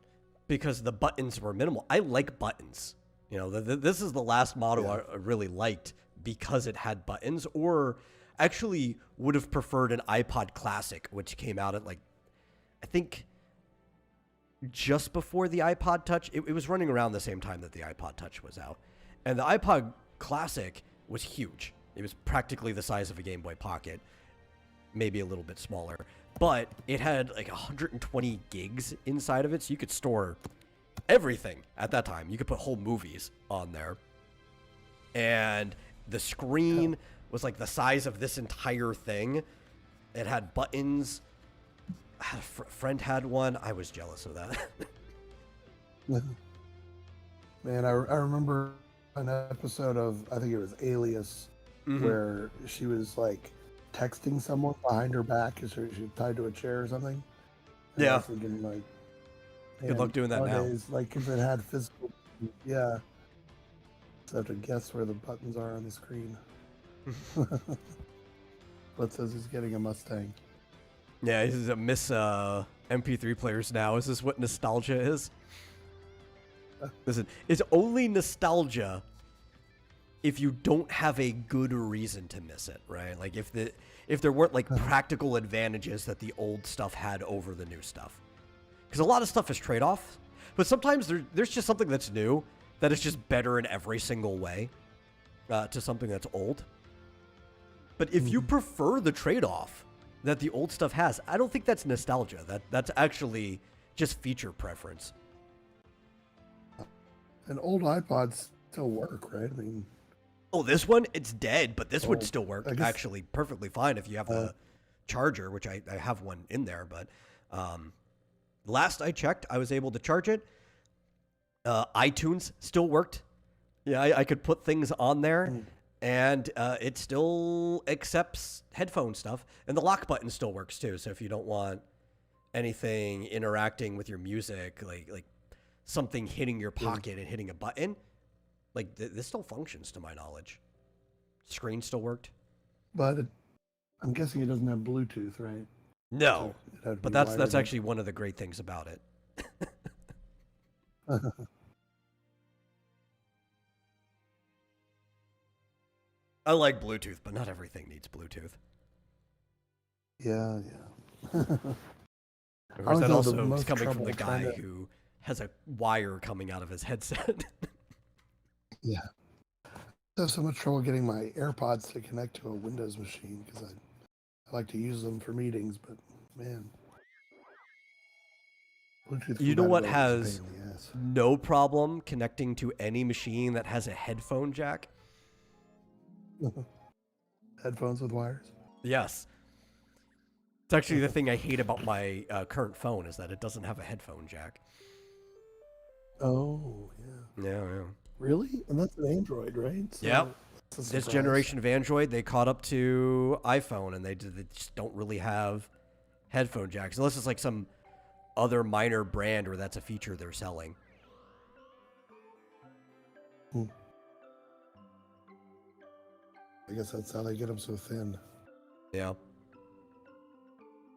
because the buttons were minimal. I like buttons. You know, this is the last model Yeah. I really liked because it had buttons, or actually would have preferred an iPod Classic, which came out at like, I think, just before the iPod Touch. It was running around the same time that the iPod Touch was out. And the iPod Classic was huge. It was practically the size of a Game Boy Pocket, maybe a little bit smaller. But it had like 120 gigs inside of it, so you could store everything at that time. You could put whole movies on there. And the screen was like the size of this entire thing. It had buttons. A friend had one. I was jealous of that. Man, I remember an episode of, I think it was Alias, where she was like texting someone behind her back because she was tied to a chair or something. And I Yeah. was thinking, like, Good luck doing that now. nowadays, like, if it had physical, yeah. So I have to guess where the buttons are on the screen. What says he's getting a Mustang? Yeah, this is a miss MP3 players now. Is this what nostalgia is? Listen, it's only nostalgia if you don't have a good reason to miss it, right? Like if there weren't like practical advantages that the old stuff had over the new stuff. Because a lot of stuff is trade-offs, but sometimes there's just something that's new that is just better in every single way to something that's old. But if you prefer the trade-off that the old stuff has, I don't think that's nostalgia. That's actually just feature preference. And old iPods still work, right? I mean, Oh, this one, it's dead, but this would still work I guess- actually perfectly fine if you have the charger, which I have one in there. But last I checked, I was able to charge it. iTunes still worked. Yeah, I could put things on there, and it still accepts headphone stuff. And the lock button still works too. So if you don't want anything interacting with your music, like something hitting your pocket and hitting a button, like this still functions to my knowledge. Screen still worked. but I'm guessing it doesn't have Bluetooth, right? No, It'd have to but be that's wired in. actually one of the great things about it. I like Bluetooth, but not everything needs Bluetooth. Yeah. Of I course, was that having the also is most coming from the trouble trying guy to- who has a wire coming out of his headset. Yeah. I have so much trouble getting my AirPods to connect to a Windows machine because I like to use them for meetings, but man. Bluetooth You know what compatibility is has a pain in the ass. no problem connecting to any machine that has a headphone jack? Headphones with wires? Yes. It's actually the thing I hate about my current phone is that it doesn't have a headphone jack. Oh, yeah. Yeah. Really? And that's an Android, right? So Yep. it's a This surprise. generation of Android, they caught up to iPhone, and they just don't really have headphone jacks, unless it's like some other minor brand where that's a feature they're selling. I guess that's how they get them so thin. Yeah.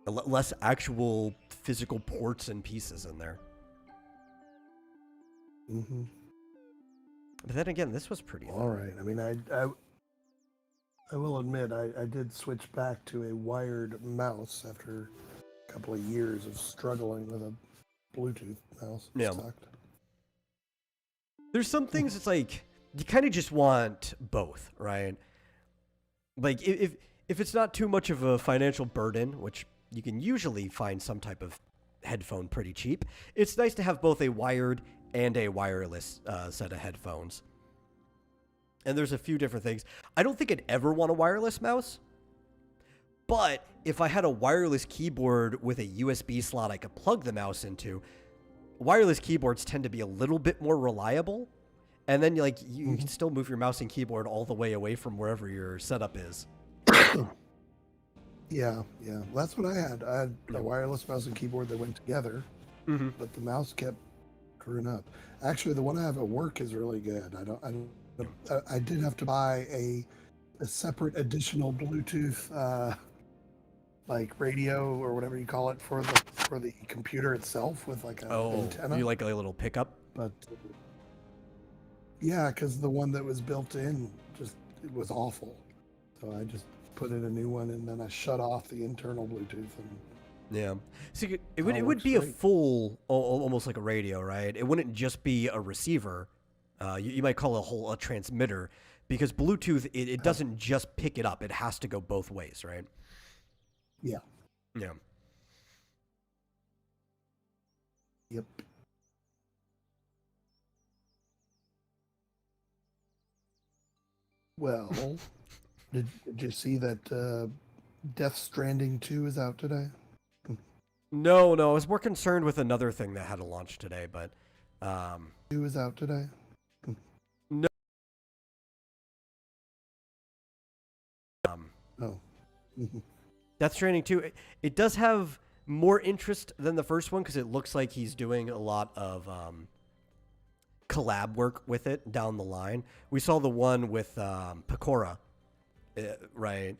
Less actual physical ports and pieces in there. Mm-hmm. But then again, this was pretty. All right. I mean, I will admit, I did switch back to a wired mouse after a couple of years of struggling with a Bluetooth mouse. It Yeah. sucked. There's some things it's like you kind of just want both, right? Like if it's not too much of a financial burden, which you can usually find some type of headphone pretty cheap, it's nice to have both a wired and a wireless set of headphones. And there's a few different things. I don't think I'd ever want a wireless mouse, but if I had a wireless keyboard with a USB slot I could plug the mouse into, wireless keyboards tend to be a little bit more reliable. And then you can still move your mouse and keyboard all the way away from wherever your setup is. Yeah. Well, that's what I had. I had a wireless mouse and keyboard that went together, but the mouse kept screwing up. Actually, the one I have at work is really good. I did have to buy a a separate additional Bluetooth like radio or whatever you call it for the computer itself with like an antenna. You like a little pickup? But yeah, because the one that was built in it was awful. So I just put in a new one and then I shut off the internal Bluetooth and. Yeah. See, it would be great. A full, almost like a radio, right? It wouldn't just be a receiver. You might call it a transmitter, because Bluetooth, it doesn't just pick it up. It has to go both ways, right? Yeah. Yeah. Yep. Well, did you see that Death Stranding 2 is out today? No, I was more concerned with another thing that had a launch today, but 2 is out today. No. Oh. Death Stranding 2, it does have more interest than the first one because it looks like he's doing a lot of collab work with it down the line. We saw the one with Pecora, right?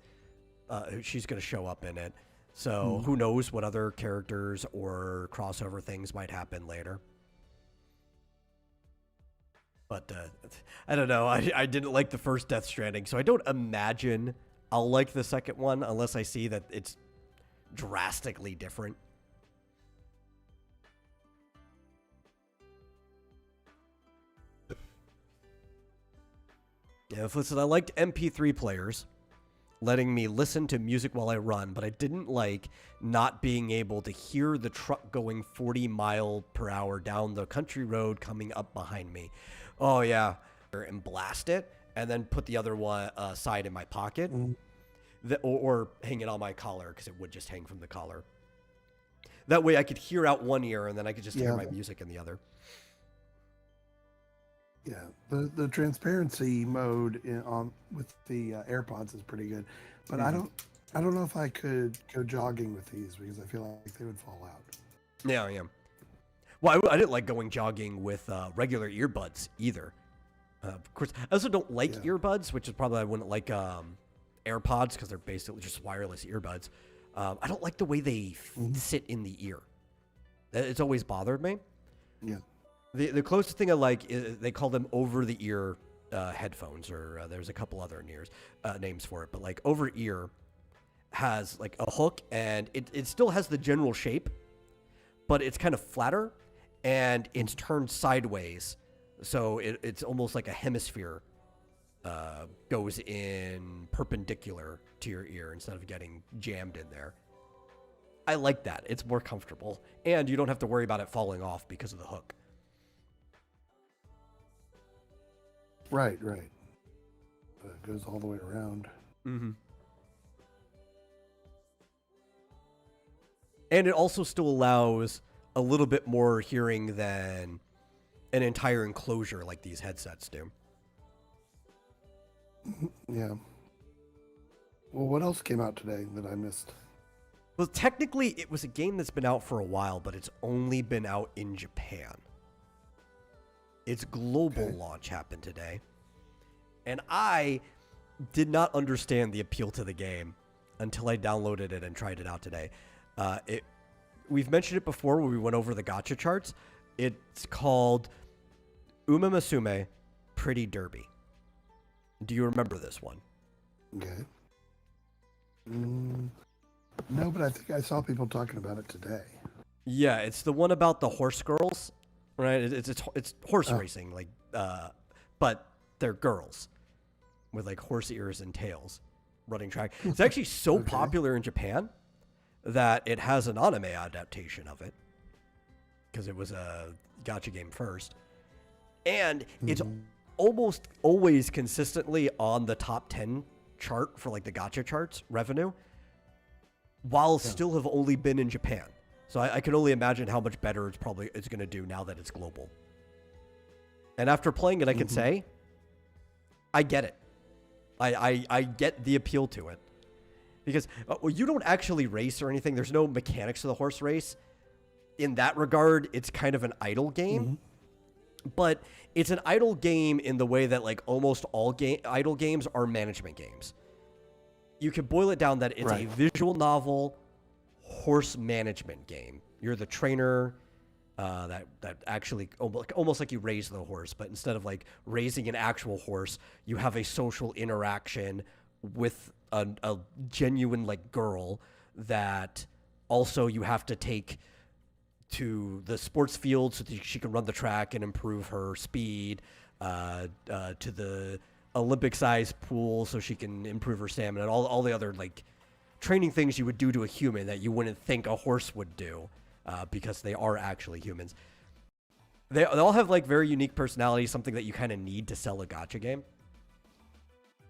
She's going to show up in it. So who knows what other characters or crossover things might happen later. But I don't know. I didn't like the first Death Stranding, so I don't imagine I'll like the second one unless I see that it's drastically different. Yeah, listen, I liked MP3 players letting me listen to music while I run, but I didn't like not being able to hear the truck going 40 mile per hour down the country road coming up behind me. Oh, yeah. And blast it, and then put the other one side in my pocket, or hang it on my collar, because it would just hang from the collar. That way I could hear out one ear, and then I could just hear my music in the other. Yeah, the transparency mode with the AirPods is pretty good, but I don't know if I could go jogging with these because I feel like they would fall out. Yeah. Well, I didn't like going jogging with regular earbuds either. Of course, I also don't like earbuds, which is probably why I wouldn't like AirPods, because they're basically just wireless earbuds. I don't like the way they sit in the ear. It's always bothered me. Yeah. The closest thing I like is they call them over-the-ear headphones, or there's a couple other names for it. But like over-ear has like a hook, and it still has the general shape, but it's kind of flatter, and it's turned sideways. So it's almost like a hemisphere goes in perpendicular to your ear instead of getting jammed in there. I like that. It's more comfortable, and you don't have to worry about it falling off because of the hook. Right. It goes all the way around. Mm-hmm. And it also still allows a little bit more hearing than an entire enclosure like these headsets do. Yeah. Well, what else came out today that I missed? Well, technically, it was a game that's been out for a while, but it's only been out in Japan. Its global launch happened today. And I did not understand the appeal to the game until I downloaded it and tried it out today. We've mentioned it before when we went over the gacha charts. It's called Umamasume Pretty Derby. Do you remember this one? Okay. No, but I think I saw people talking about it today. Yeah, it's the one about the horse girls, right? It's horse racing, like, but they're girls with like horse ears and tails running track. It's actually so popular in Japan that it has an anime adaptation of it because it was a gacha game first, and it's almost always consistently on the top 10 chart for like the gacha charts revenue, while still have only been in Japan. So I can only imagine how much better it's going to do now that it's global. And after playing it, I can say, I get it. I get the appeal to it. Because you don't actually race or anything. There's no mechanics to the horse race. In that regard, it's kind of an idle game. But it's an idle game in the way that like almost all idle games are management games. You can boil it down that it's a visual novel horse management game. You're the trainer that actually almost like you raise the horse, but instead of like raising an actual horse, you have a social interaction with a genuine like girl that also you have to take to the sports field so that she can run the track and improve her speed, to the Olympic-sized pool so she can improve her stamina, and all the other like training things you would do to a human that you wouldn't think a horse would do, because they are actually humans. They all have like very unique personalities, something that you kind of need to sell a gacha game.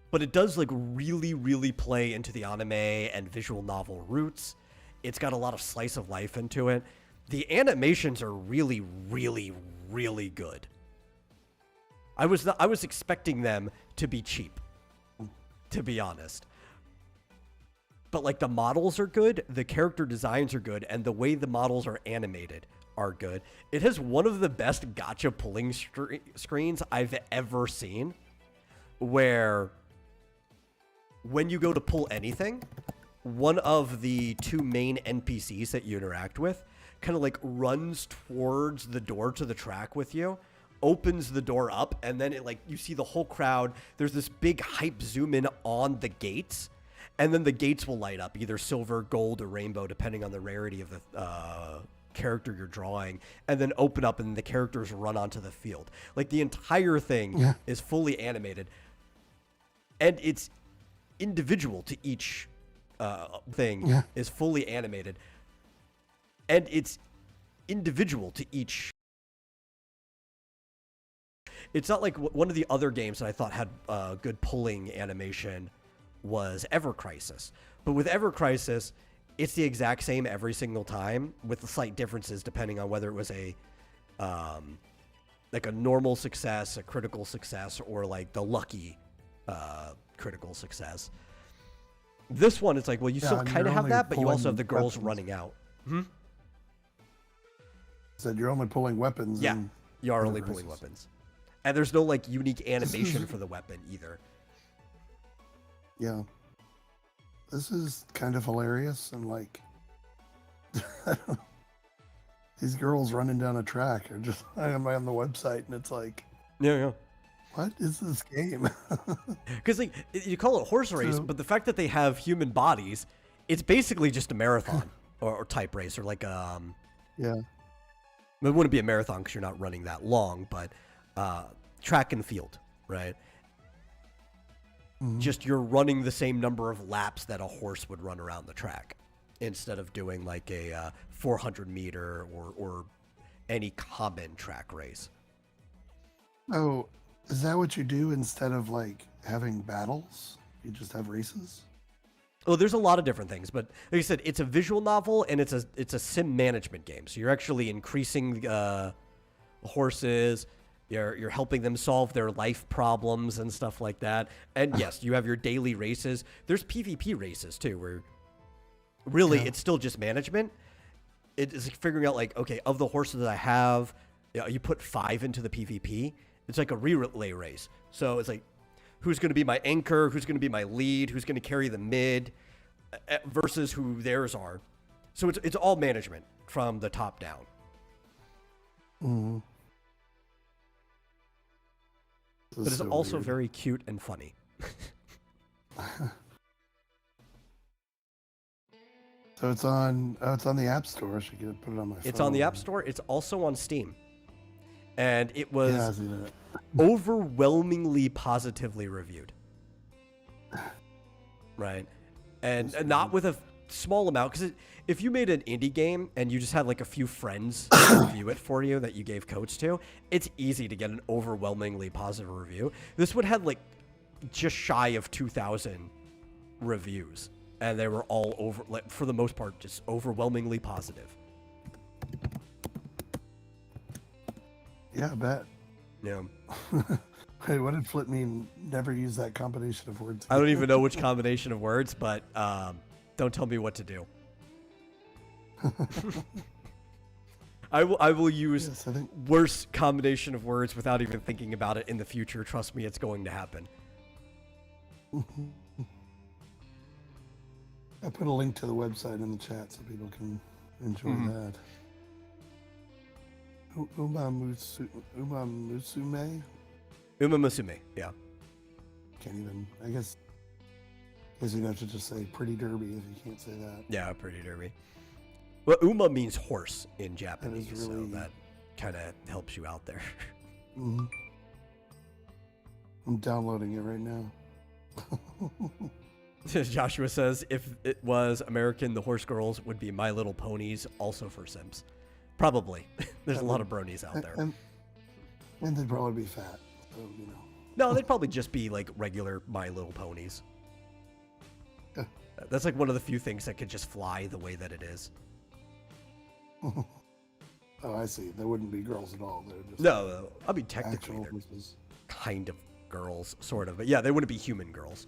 But it does like really, really play into the anime and visual novel roots. It's got a lot of slice of life into it. The animations are really, really, really good. I was expecting them to be cheap, to be honest. But like the models are good, the character designs are good, and the way the models are animated are good. It has one of the best gacha pulling screens I've ever seen, where when you go to pull anything, one of the two main NPCs that you interact with kind of like runs towards the door to the track with you, opens the door up, and then it like you see the whole crowd. There's this big hype zoom in on the gates, and then the gates will light up either silver, gold, or rainbow depending on the rarity of the character you're drawing, and then open up and the characters run onto the field. Like the entire thing is fully animated, and it's individual to each thing is fully animated, and it's individual to each. It's not like one of the other games that I thought had good pulling animation was Ever Crisis. But with Ever Crisis, it's the exact same every single time, with the slight differences depending on whether it was a like a normal success, a critical success, or like the lucky critical success. This one, it's like, well, you still kind of have that, but you also have the girls running out. Said you're only pulling weapons. Yeah, you are only pulling weapons. And there's no like unique animation for the weapon either. Yeah. This is kind of hilarious, and like these girls running down a track are just I'm on the website and it's like, yeah. What is this game? Because like you call it horse race, but the fact that they have human bodies, it's basically just a marathon or type race, or like yeah. It wouldn't be a marathon because you're not running that long, but track and field, right? Just you're running the same number of laps that a horse would run around the track, instead of doing like a 400 meter or any common track race. Oh, is that what you do instead of like having battles? You just have races? Oh, there's a lot of different things, but like I said, it's a visual novel and it's a sim management game. So you're actually increasing horses. You're helping them solve their life problems and stuff like that. And yes, you have your daily races. There's PvP races too, where really it's still just management. It is figuring out like, okay, of the horses that I have, you put 5 into the PvP. It's like a relay race. So it's like, who's going to be my anchor? Who's going to be my lead? Who's going to carry the mid? Versus who theirs are. So it's all management from the top down. Mm-hmm. But it's also weird. Very cute and funny. So it's on the App Store. I should put it on my phone. It's on the App Store. It's also on Steam. And it was overwhelmingly positively reviewed. Right? And not with a small amount, because if you made an indie game and you just had like a few friends review it for you that you gave codes to, it's easy to get an overwhelmingly positive review. This one had like just shy of 2,000 reviews, and they were all over, like, for the most part, just overwhelmingly positive. Yeah, I bet. Yeah. Hey, what did Flip mean? Never use that combination of words. I don't even know which combination of words, but don't tell me what to do. I will use Yes, I think worst combination of words without even thinking about it in the future. Trust me, it's going to happen. I put a link to the website in the chat so people can enjoy that. Musume? Uma Musume, yeah. Can't even. I guess you'd have to just say pretty derby if you can't say that. Yeah, pretty derby. Well, Uma means horse in Japanese, really... so that kind of helps you out there. Mm-hmm. I'm downloading it right now. Joshua says, if it was American, the horse girls would be My Little Ponies, also for Sims. Probably. There's a lot of bronies out there. And they'd probably be fat, so, No, they'd probably just be like regular My Little Ponies. That's like one of the few things that could just fly the way that it is. Oh, I see. They wouldn't be girls at all. They're just No, I mean, technically, they're horses. kind of girls, sort of. But yeah, they wouldn't be human girls.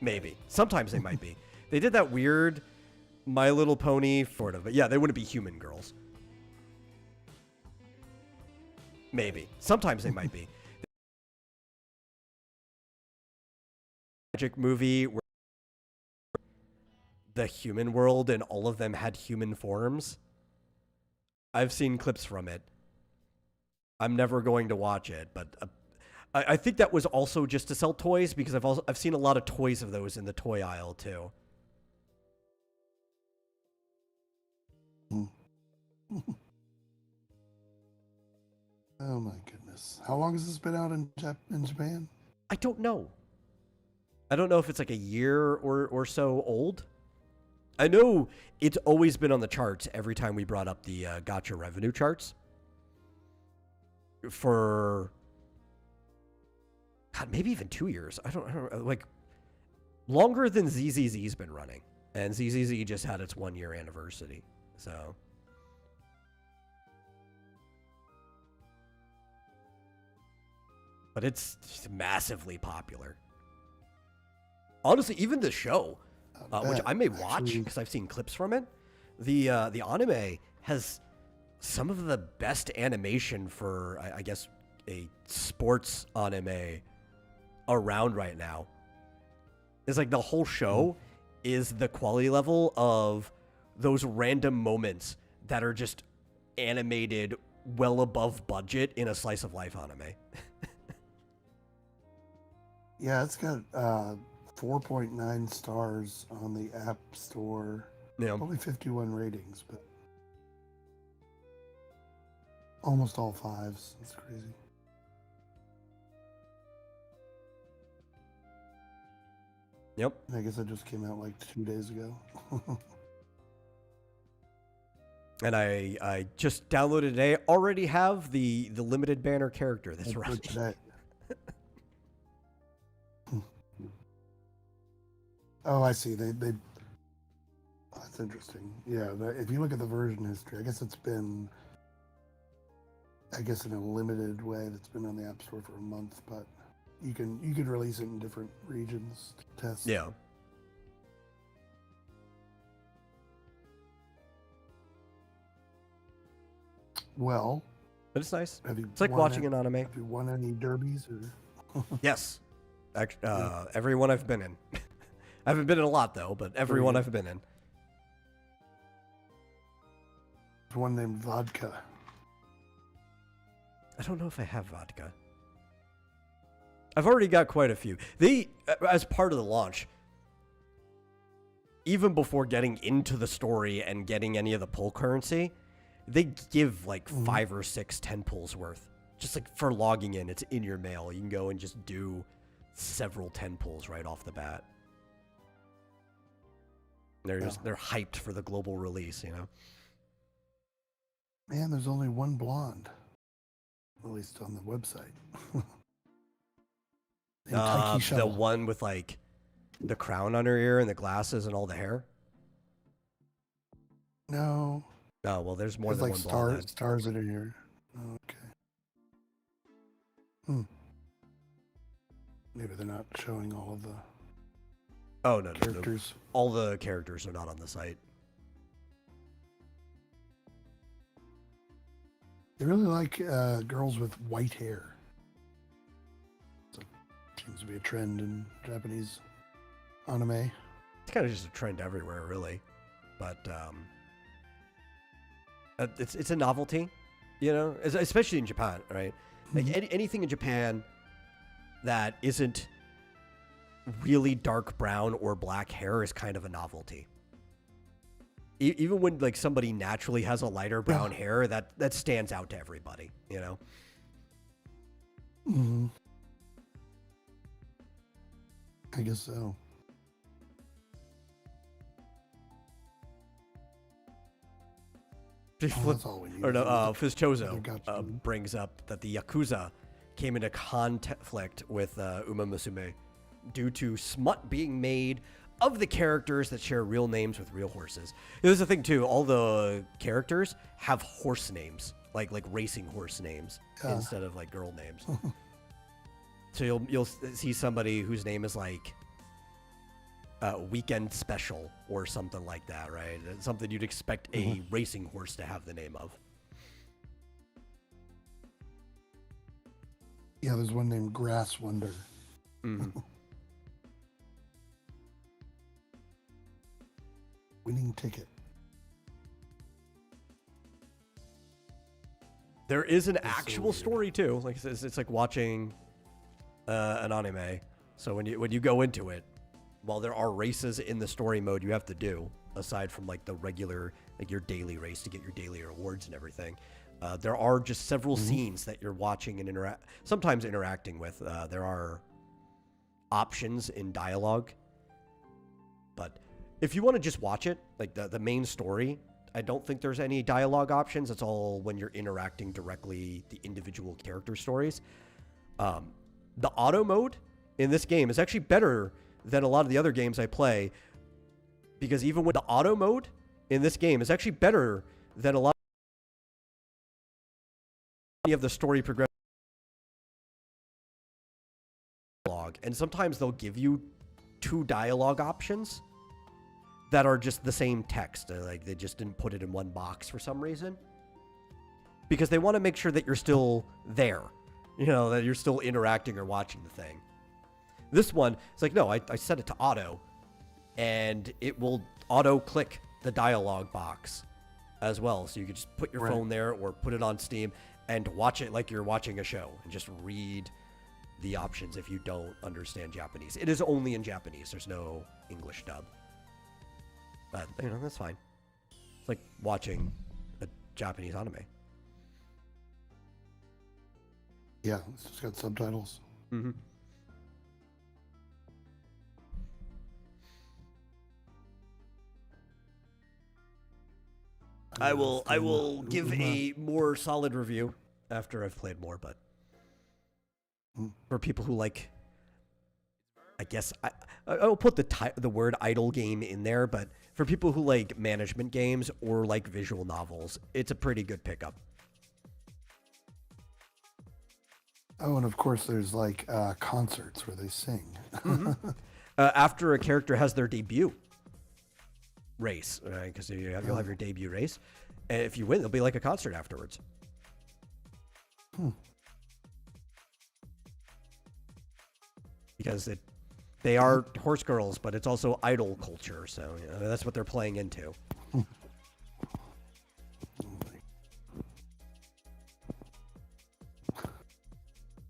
Maybe. Sometimes they might be. They did that weird My Little Pony, sort of. But yeah, they wouldn't be human girls. Maybe. Sometimes they might be. Magic movie where the human world and all of them had human forms. I've seen clips from it. I'm never going to watch it, but I think that was also just to sell toys, because I've seen a lot of toys of those in the toy aisle too. Oh my goodness! How long has this been out in Japan? I don't know. I don't know if it's like a year or so old. I know it's always been on the charts every time we brought up the gacha revenue charts. For God, maybe even 2 years. I don't like longer than ZZZ's been running, and ZZZ just had its 1 year anniversary. So, but it's just massively popular. Honestly, even the show, which I may watch because I've seen clips from it, the anime has some of the best animation for, I guess, a sports anime around right now. It's like the whole show is the quality level of those random moments that are just animated well above budget in a slice of life anime. Yeah, it's got 4.9 stars on the App Store. Yeah. Only 51 ratings, but almost all fives. It's crazy. Yep. I guess it just came out like 2 days ago. And I just downloaded today. Already have the limited banner character that's running. Oh, I see. They that's interesting. Yeah, if you look at the version history, I guess it's been, in a limited way, that's been on the App Store for a month, but you could release it in different regions to test. Yeah. Well, but it's nice. It's like watching an anime. Have you won any derbies or? Yes. Every one I've been in. I haven't been in a lot though, but every one I've been in. There's one named Vodka. I don't know if I have vodka. I've already got quite a few. They, as part of the launch, even before getting into the story and getting any of the pull currency, they give like 5 or 6 10 pulls worth. Just like for logging in, it's in your mail. You can go and just do several 10 pulls right off the bat. They're hyped for the global release, you know. Man, there's only one blonde, at least on the website. The one with like the crown on her ear and the glasses and all the hair. No. Oh well, there's more than like one blonde. Stars in her ear. Oh, okay. Maybe they're not showing all of the. Oh no, characters. No. All the characters are not on the site. They really like girls with white hair. So, seems to be a trend in Japanese anime. It's kind of just a trend everywhere, really. But it's a novelty, you know, especially in Japan, right? Like anything in Japan that isn't really dark brown or black hair is kind of a novelty. Even when like somebody naturally has a lighter brown hair, that stands out to everybody, you know. Mm-hmm. I guess so. That's all we need. Fizchozo brings up that the Yakuza came into conflict with Uma Musume due to smut being made of the characters that share real names with real horses. There's the thing too, all the characters have horse names, like racing horse names instead of like girl names. So you'll see somebody whose name is like Weekend Special or something like that, right? It's something you'd expect a racing horse to have the name of. Yeah, there's one named Grass Wonder. Mm-hmm. Winning ticket. There is an actual story too. Like it's like watching an anime. So when you go into it, while there are races in the story mode you have to do, aside from like the regular, like your daily race to get your daily rewards and everything, there are just several scenes that you're watching and sometimes interacting with. There are options in dialogue, but if you want to just watch it, like the main story, I don't think there's any dialogue options. It's all when you're interacting directly the individual character stories. The auto mode in this game is actually better than a lot of the other games I play, because even with the auto mode in this game is actually better than a lot of the story progression. And sometimes they'll give you 2 dialogue options that are just the same text. Like they just didn't put it in one box for some reason, because they want to make sure that you're still there, you know, that you're still interacting or watching the thing. This one, it's like, no, I set it to auto, and it will auto click the dialogue box as well. So you can just put your phone there or put it on Steam and watch it like you're watching a show and just read the options if you don't understand Japanese. It is only in Japanese. There's no English dub. But, you know, that's fine. It's like watching a Japanese anime. Yeah, it's just got subtitles. Mm-hmm. I will give a more solid review after I've played more, but for people who like, I guess I'll put the word idle game in there, but for people who like management games or like visual novels, it's a pretty good pickup. Oh, and of course there's like concerts where they sing. After a character has their debut race, right? Because you'll have your debut race, and if you win, there'll be like a concert afterwards. Because they are horse girls, but it's also idol culture, so you know, that's what they're playing into.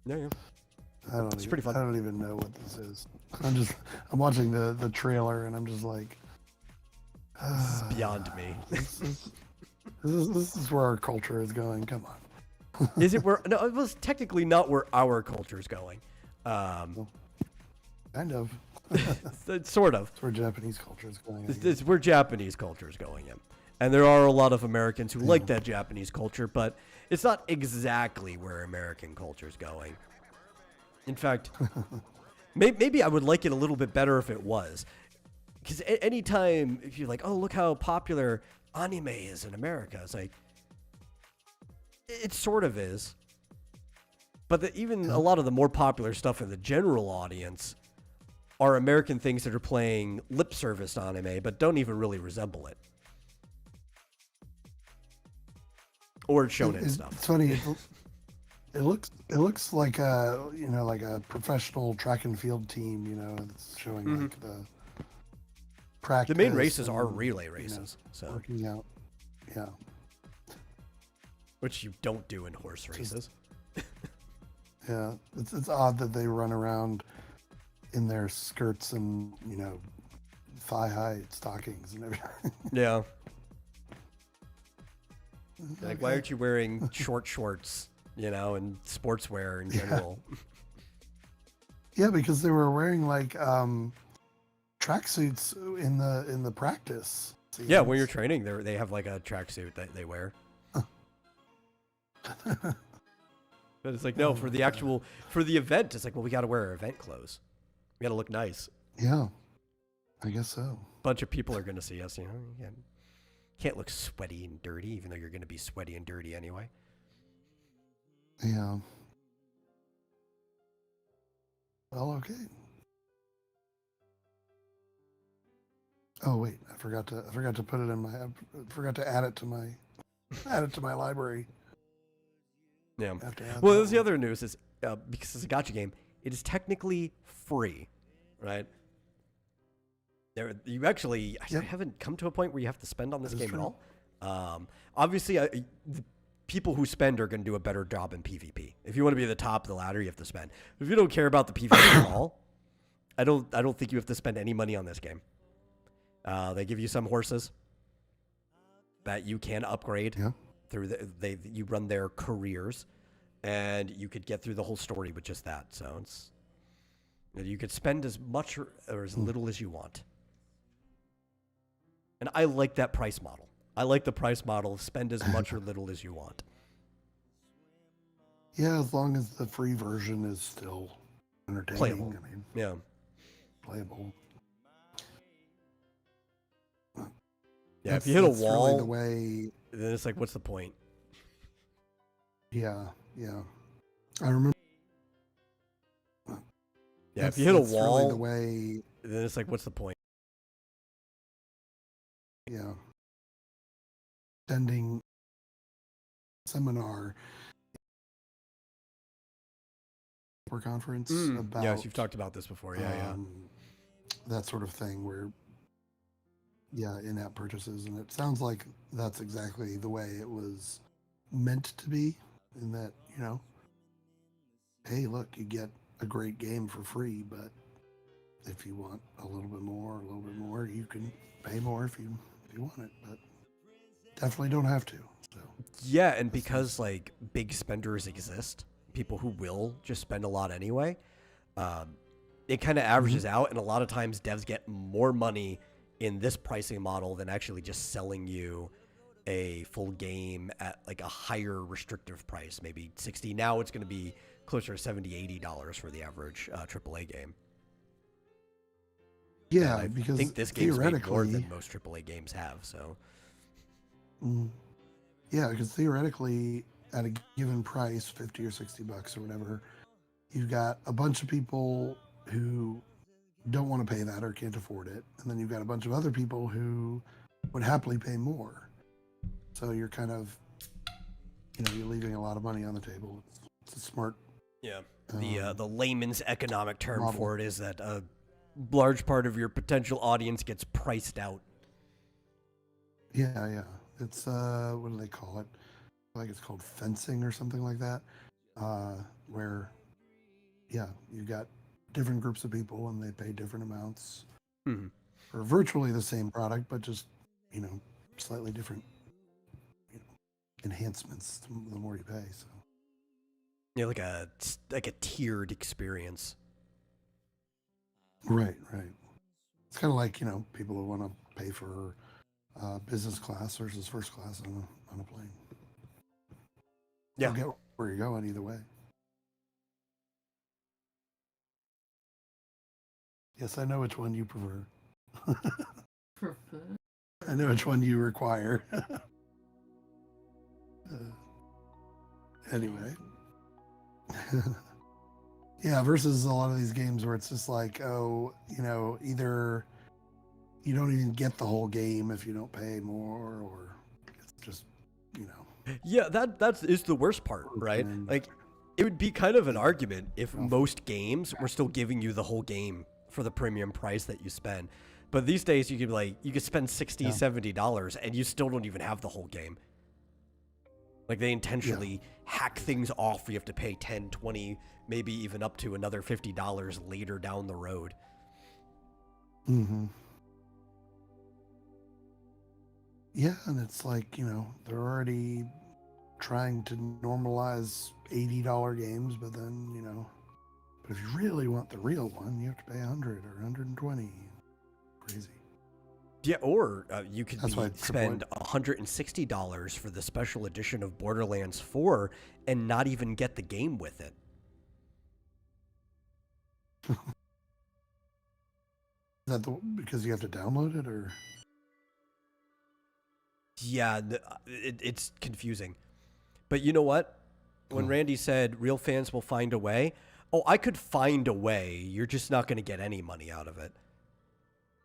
Yeah. It's pretty fun. I don't even know what this is. I'm watching the trailer and I'm just like, this is beyond me. This is where our culture is going. Come on. Is it where? No, it was technically not where our culture is going. Kind of. It's sort of. It's where Japanese culture is going. It's where Japanese culture is going in. And there are a lot of Americans who like that Japanese culture, but it's not exactly where American culture is going. In fact, maybe I would like it a little bit better if it was. Because anytime if you're like, oh, look how popular anime is in America, it's like, it sort of is. But even a lot of the more popular stuff in the general audience are American things that are playing lip service anime, but don't even really resemble it. or shonen stuff. It's funny. It looks like a like a professional track and field team. It's showing like the practice. The main races are and, relay races, so working out. Yeah. which you don't do in horse races. Yeah, it's odd that they run around in their skirts and thigh-high stockings and everything. Yeah. Like, why aren't you wearing short shorts, and sportswear in general? Yeah, because they were wearing like tracksuits in the practice scenes. Yeah, when you're training, they have like a tracksuit that they wear. But it's like, no, for the event, it's like, well, we got to wear our event clothes. We got to look nice. Yeah, I guess so. A bunch of people are going to see us, You can't look sweaty and dirty, even though you're going to be sweaty and dirty anyway. Yeah. Well, okay. Oh wait, I forgot to put it in my. I forgot to add it to my library. Yeah. Well, there's the other news is because it's a gacha game, it is technically free, right? You actually I haven't come to a point where you have to spend on this game at all. Obviously, the people who spend are going to do a better job in PvP. If you want to be at the top of the ladder, you have to spend. If you don't care about the PvP at all, I don't think you have to spend any money on this game. They give you some horses that you can upgrade through you run their careers, and you could get through the whole story with just that. So you could spend as much or as little as you want. And I like that price model. I like the price model of spend as much or little as you want. Yeah, as long as the free version is still entertaining. Playable. I mean, Yeah. Playable. Yeah, if you hit a that's wall, really the way. then it's like, what's the point? Yeah. I remember. Yeah, if you hit a that's wall, really the way. then it's like, what's the point? Yeah. Attending seminar or conference about. Yes, you've talked about this before. Yeah. That sort of thing where. Yeah, in-app purchases, and it sounds like that's exactly the way it was meant to be. In that, hey, look, you get a great game for free, but if you want a little bit more, you can pay more if you want it, but definitely don't have to. So Yeah, and because like big spenders exist, people who will just spend a lot anyway, it kind of averages out, and a lot of times devs get more money in this pricing model than actually just selling you a full game at like a higher restrictive price, maybe 60. Now it's going to be closer to $70, $80 for the average AAA game. yeah, I because think this game's made more theoretically, than most AAA games have. So yeah, because theoretically, at a given price, $50 or $60 or whatever, you've got a bunch of people who don't want to pay that or can't afford it, and then you've got a bunch of other people who would happily pay more. So you're kind of, you're leaving a lot of money on the table. It's a smart. yeah, the layman's economic term model. for it is that a large part of your potential audience gets priced out. Yeah. It's what do they call it? I think it's called fencing or something like that. Where, you got different groups of people and they pay different amounts for virtually the same product, but just slightly different enhancements the more you pay. So Yeah, like a tiered experience. right. It's kind of like people who want to pay for business class versus first class on a plane. Yeah. You'll get where you're going either way. Yes, I know which one you prefer. I know which one you require. Anyway. Yeah, versus a lot of these games where it's just like, either you don't even get the whole game if you don't pay more, or it's just, you know. Yeah, that is the worst part, right? And- Like, it would be kind of an argument if most games were still giving you the whole game for the premium price that you spend. But these days, you could spend $60, $70 and you still don't even have the whole game. Like, they intentionally hack things off. You have to pay 10, 20, maybe even up to another $50 later down the road. Mm-hmm. Yeah, and it's like, you know, they're already trying to normalize $80 games, but then, you know, but if you really want the real one, you have to pay 100 or 120. Crazy. Yeah, or you could That's why spend $160 for the special edition of Borderlands 4 and not even get the game with it. Is that because you have to download it, or? Yeah, it's confusing. But you know what? When Randy said real fans will find a way, I could find a way. You're just not going to get any money out of it.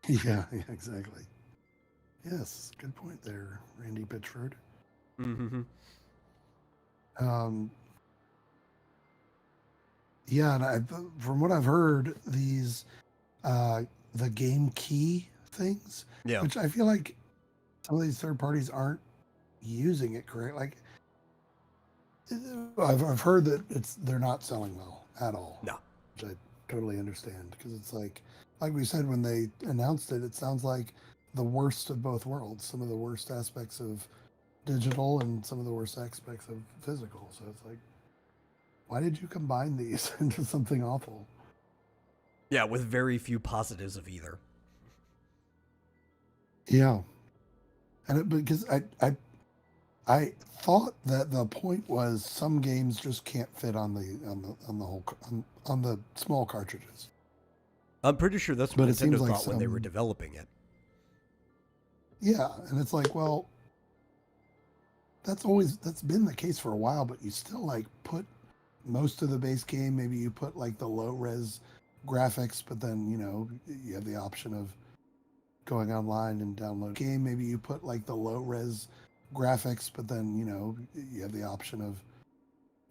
Yeah, exactly. Yes, good point there, Randy Pitchford. Mm-hmm. Yeah, and from what I've heard, these the game key things, which I feel like some of these third parties aren't using it correct. Like, I've heard that they're not selling well at all. No, which I totally understand, because it's like we said when they announced it, it sounds like the worst of both worlds. Some of the worst aspects of digital and some of the worst aspects of physical. So it's like, why did you combine these into something awful? Yeah, with very few positives of either. Yeah, and because I thought that the point was some games just can't fit on the small cartridges. I'm pretty sure that's what Nintendo like thought when they were developing it. Yeah, and it's like, well, that's been the case for a while, but you still like put most of the base game. Maybe you put like the low res graphics, but then, you know, you have the option of going online and download game. Maybe you put like the low res graphics, but then, you know, you have the option of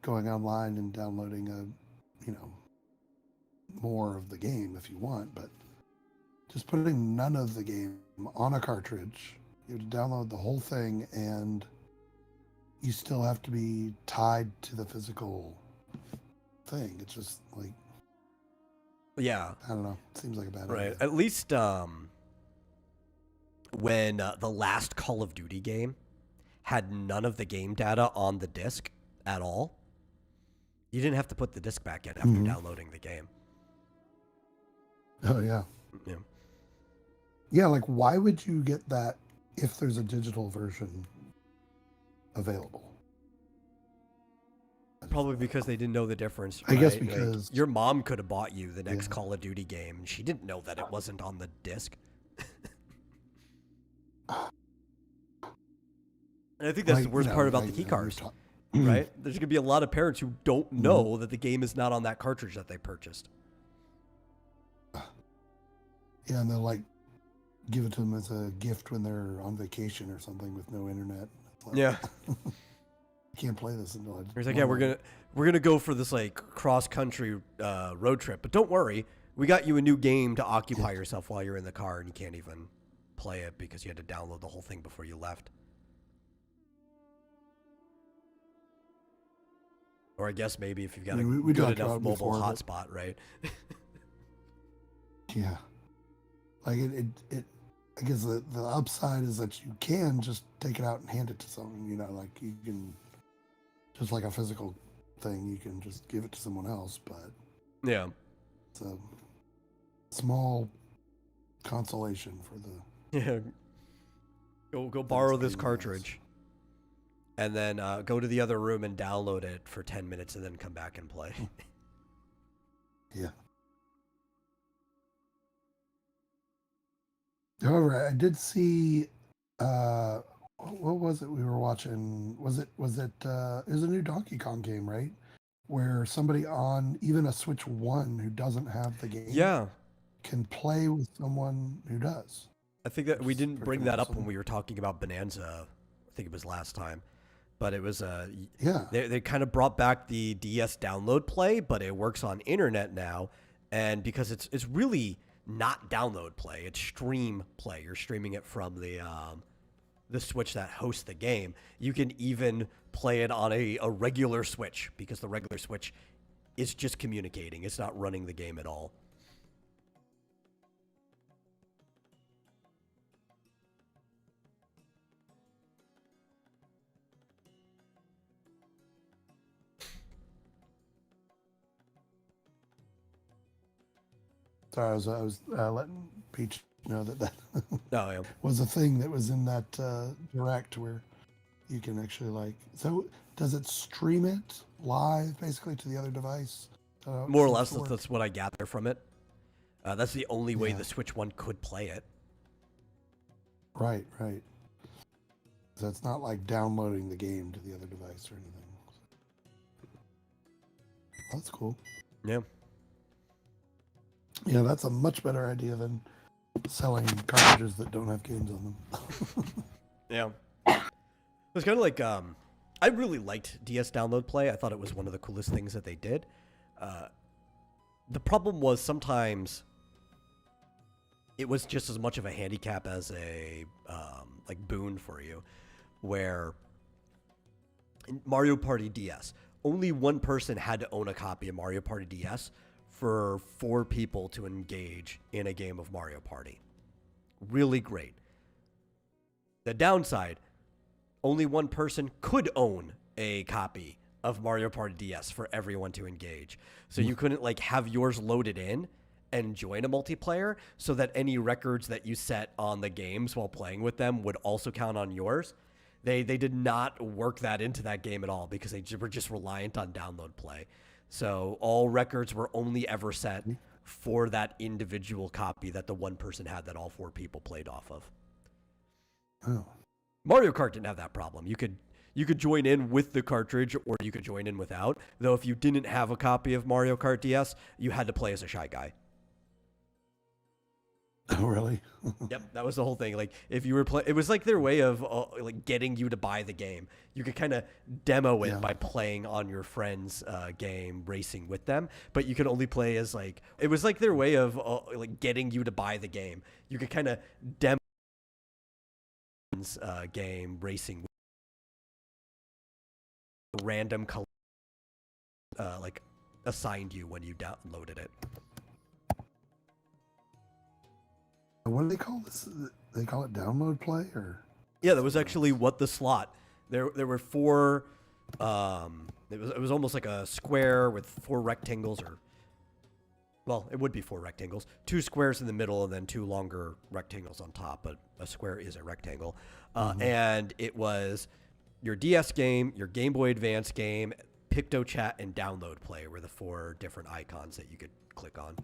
going online and downloading more of the game if you want. But just putting none of the game on a cartridge, you have to download the whole thing, and you still have to be tied to the physical thing. It's just like, yeah, I don't know. It seems like a bad right. idea. At least when the last Call of Duty game had none of the game data on the disc at all, you didn't have to put the disc back in after downloading the game. Oh yeah. Yeah. Yeah, like why would you get that if there's a digital version available? Probably because they didn't know the difference. I guess right? because like, your mom could have bought you the next Call of Duty game, and she didn't know that it wasn't on the disc. And I think that's the worst part about the key cards, right? There's going to be a lot of parents who don't know that the game is not on that cartridge that they purchased. Yeah, and they'll like give it to them as a gift when they're on vacation or something with no internet. Like, Yeah. Can't play this until I. He's like, yeah, we're gonna go for this like cross country road trip, but don't worry, we got you a new game to occupy yourself while you're in the car, and you can't even play it because you had to download the whole thing before you left. Or I guess maybe if you've got a good enough mobile hotspot, right? Yeah, like it. I guess the upside is that you can just take it out and hand it to someone. You know, like you can. Just like a physical thing, you can just give it to someone else, but yeah, it's a small consolation for the. Yeah, go borrow this cartridge, and then go to the other room and download it for 10 minutes, and then come back and play. Yeah. However, I did see. What was it we were watching? Was it it was a new Donkey Kong game, right? Where somebody on even a Switch 1 who doesn't have the game can play with someone who does. I think that we didn't bring that up when we were talking about Bonanza. I think it was last time. but it was Yeah. they kind of brought back the DS download play, but it works on internet now, and because it's really not download play, it's stream play. You're streaming it from the Switch that hosts the game. You can even play it on a regular Switch, because the regular Switch is just communicating. It's not running the game at all. Sorry, I was letting Peach know that Oh, yeah. was a thing that was in that direct where you can actually like. So does it stream it live basically to the other device? More or less, that's what I gather from it. That's the only way Yeah. the Switch One could play it. Right, right. So it's not like downloading the game to the other device or anything. That's cool. Yeah. Yeah, that's a much better idea than selling cartridges that don't have games on them. Yeah. It was kind of like, I really liked DS download play. I thought it was one of the coolest things that they did. The problem was sometimes it was just as much of a handicap as a like boon for you, where in Mario Party DS, only one person had to own a copy of Mario Party DS for 4 people to engage in a game of Mario Party. Really great. The downside, only one person could own a copy of Mario Party DS for everyone to engage. So you couldn't like have yours loaded in and join a multiplayer, so that any records that you set on the games while playing with them would also count on yours. They did not work that into that game at all, because they were just reliant on download play. So all records were only ever set for that individual copy that the one person had that all 4 people played off of. Oh. Mario Kart didn't have that problem. You could join in with the cartridge, or you could join in without. Though if you didn't have a copy of Mario Kart DS, you had to play as a Shy Guy. Oh, really? Yep, that was the whole thing. Like if you were it was like their way of like getting you to buy the game. You could kind of demo it by playing on your friend's game, racing with them, but you could only play as like, it was like their way of like getting you to buy the game. You could kind of demo game racing with random color like assigned you when you downloaded it. What do they call this? They call it download play, or? Yeah, that was actually what the slot. There were 4. It was almost like a square with 4 rectangles, or well, it would be 4 rectangles, 2 squares in the middle, and then 2 longer rectangles on top. But a square is a rectangle, and it was your DS game, your Game Boy Advance game, PictoChat, and download play were the 4 different icons that you could click on.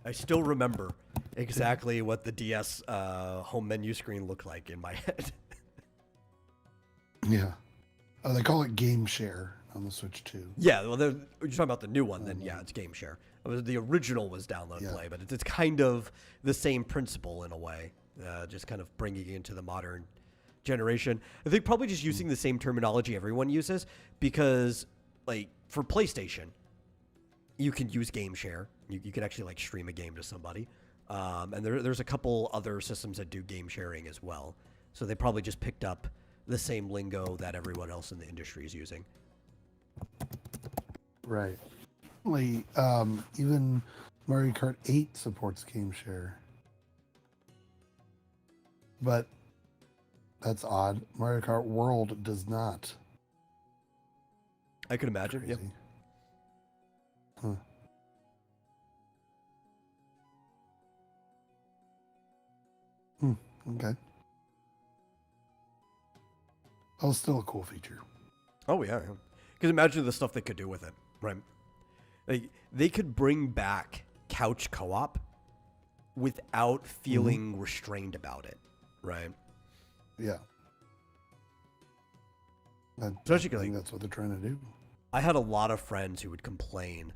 I still remember exactly what the DS home menu screen looked like in my head. Yeah. Oh, they call it Game Share on the Switch too. Yeah, well, you're talking about the new one, then yeah, it's Game Share. The original was download play, but it's kind of the same principle in a way, just kind of bringing it into the modern generation. I think probably just using the same terminology everyone uses, because like for PlayStation, you can use Game Share. You can actually like stream a game to somebody. And there's a couple other systems that do game sharing as well. So they probably just picked up the same lingo that everyone else in the industry is using. Right. Even Mario Kart 8 supports Game Share. But that's odd. Mario Kart World does not. I could imagine. Yep. Huh. Okay. Oh, still a cool feature. Oh, yeah. Because imagine the stuff they could do with it, right? Like, they could bring back couch co-op without feeling restrained about it, right? Yeah. I Especially think that's what they're trying to do. I had a lot of friends who would complain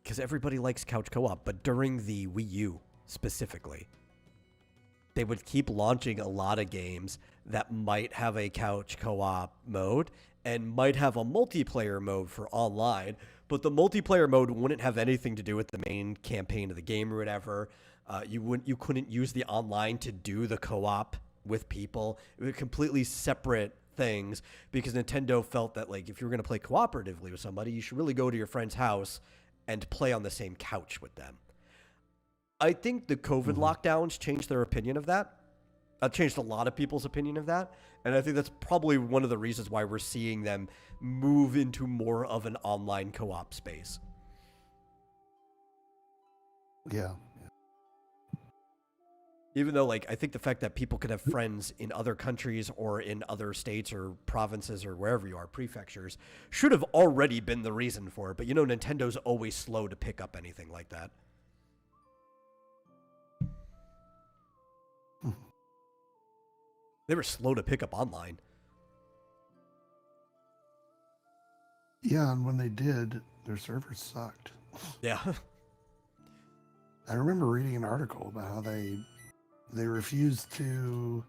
because everybody likes couch co-op, but during the Wii U specifically, they would keep launching a lot of games that might have a couch co-op mode and might have a multiplayer mode for online, but the multiplayer mode wouldn't have anything to do with the main campaign of the game or whatever. You couldn't use the online to do the co-op with people. It was completely separate things because Nintendo felt that like if you were going to play cooperatively with somebody, you should really go to your friend's house and play on the same couch with them. I think the COVID lockdowns changed their opinion of that. Changed a lot of people's opinion of that. And I think that's probably one of the reasons why we're seeing them move into more of an online co-op space. Yeah. Even though, like, I think the fact that people could have friends in other countries or in other states or provinces or wherever you are, prefectures, should have already been the reason for it. But, you know, Nintendo's always slow to pick up anything like that. They were slow to pick up online. Yeah, and when they did, their servers sucked. Yeah. I remember reading an article about how they refused to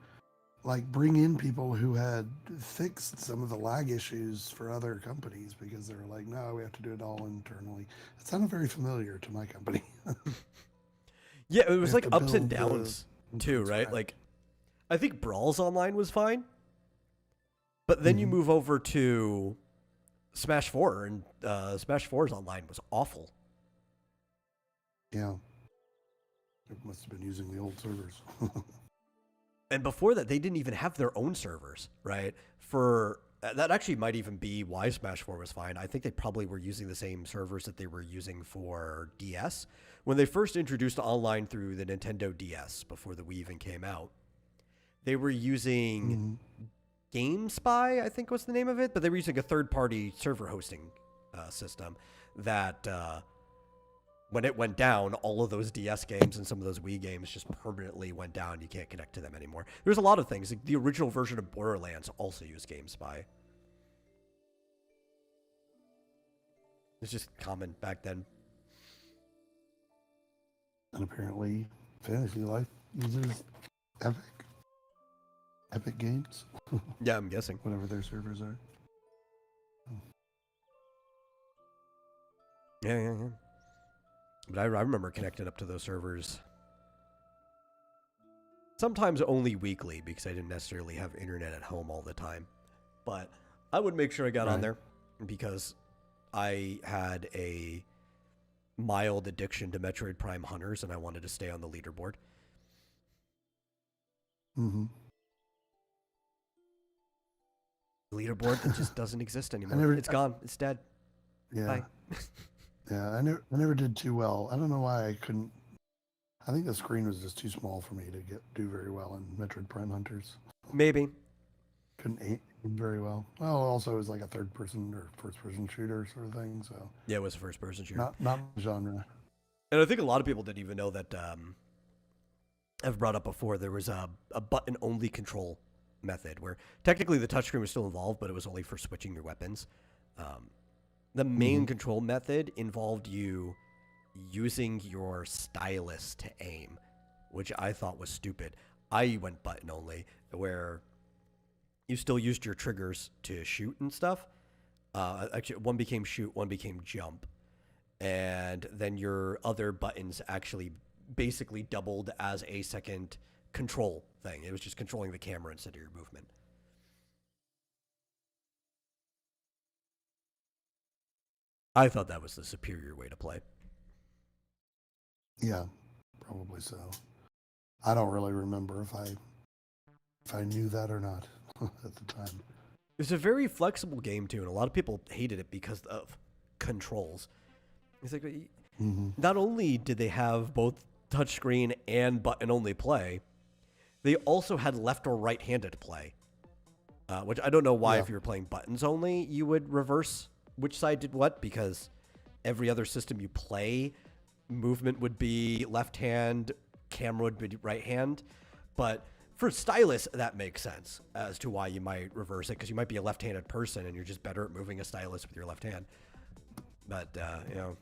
like bring in people who had fixed some of the lag issues for other companies because they were like, no, we have to do it all internally. It sounded very familiar to my company. Yeah, it was like ups and downs too, right? Right. Like, I think Brawl's online was fine, but then you move over to Smash 4, and Smash 4's online was awful. Yeah. It must have been using the old servers. And before that, they didn't even have their own servers, right? For that actually might even be why Smash 4 was fine. I think they probably were using the same servers that they were using for DS. When they first introduced online through the Nintendo DS, before the Wii even came out, they were using GameSpy, I think was the name of it, but they were using a third-party server hosting system that when it went down, all of those DS games and some of those Wii games just permanently went down. You can't connect to them anymore. There's a lot of things. Like the original version of Borderlands also used GameSpy. It's just common back then. And apparently, Fantasy Life uses Epic Games. Yeah, I'm guessing. Whatever their servers are. Yeah. But I remember connecting up to those servers. Sometimes only weekly because I didn't necessarily have internet at home all the time. But I would make sure I got on there because I had a mild addiction to Metroid Prime Hunters and I wanted to stay on the leaderboard. Leaderboard that just doesn't exist anymore. It's gone. It's dead. Yeah. Bye. Yeah, I never did too well. I don't know why I couldn't. I think the screen was just too small for me to do very well in Metroid Prime Hunters. Maybe. Couldn't aim very well. Well, also it was like a third-person or first-person shooter sort of thing. So Yeah, it was a first-person shooter. not genre. And I think a lot of people didn't even know that. I've brought up before there was a button-only control method where technically the touchscreen was still involved, but it was only for switching your weapons. The main control method involved you using your stylus to aim, which I thought was stupid. I went button only, where you still used your triggers to shoot and stuff. Actually, one became shoot, one became jump. And then your other buttons actually basically doubled as a second control thing. It was just controlling the camera instead of your movement. I thought that was the superior way to play. Yeah, probably so. I don't really remember if I knew that or not at the time. It's a very flexible game too, and a lot of people hated it because of controls. It's like not only did they have both touchscreen and button-only play, they also had left or right-handed play, which I don't know why if you were playing buttons only, you would reverse which side did what, because every other system you play, movement would be left hand, camera would be right hand. But for stylus, that makes sense as to why you might reverse it, because you might be a left-handed person and you're just better at moving a stylus with your left hand. But, you know,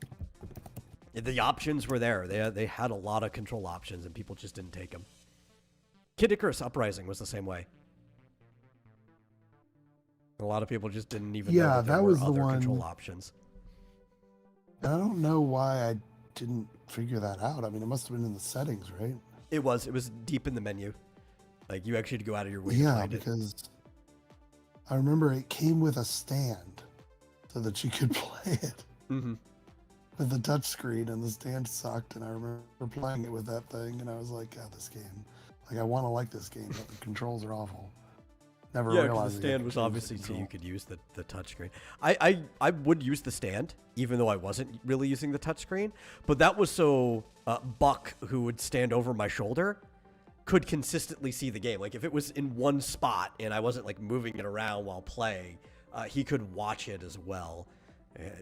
the options were there. They had a lot of control options and people just didn't take them. Kid Icarus Uprising was the same way. A lot of people just didn't even know that there that were was the other one. control options. And I don't know why I didn't figure that out. I mean, it must have been in the settings, right? It was deep in the menu. Like, you actually had to go out of your way to Yeah, find it. because I remember it came with a stand so that you could play it Mm-hmm. with the touch screen, and the stand sucked. And I remember playing it with that thing, and I was like, "God, this game! Like, I want to like this game, but the controls are awful." Never Yeah, because realized the that you stand could was choose obviously the so you control. could use the touchscreen. I would use the stand, even though I wasn't really using the touchscreen. But that was so Buck, who would stand over my shoulder, could consistently see the game. Like, if it was in one spot and I wasn't, like, moving it around while playing, he could watch it as well.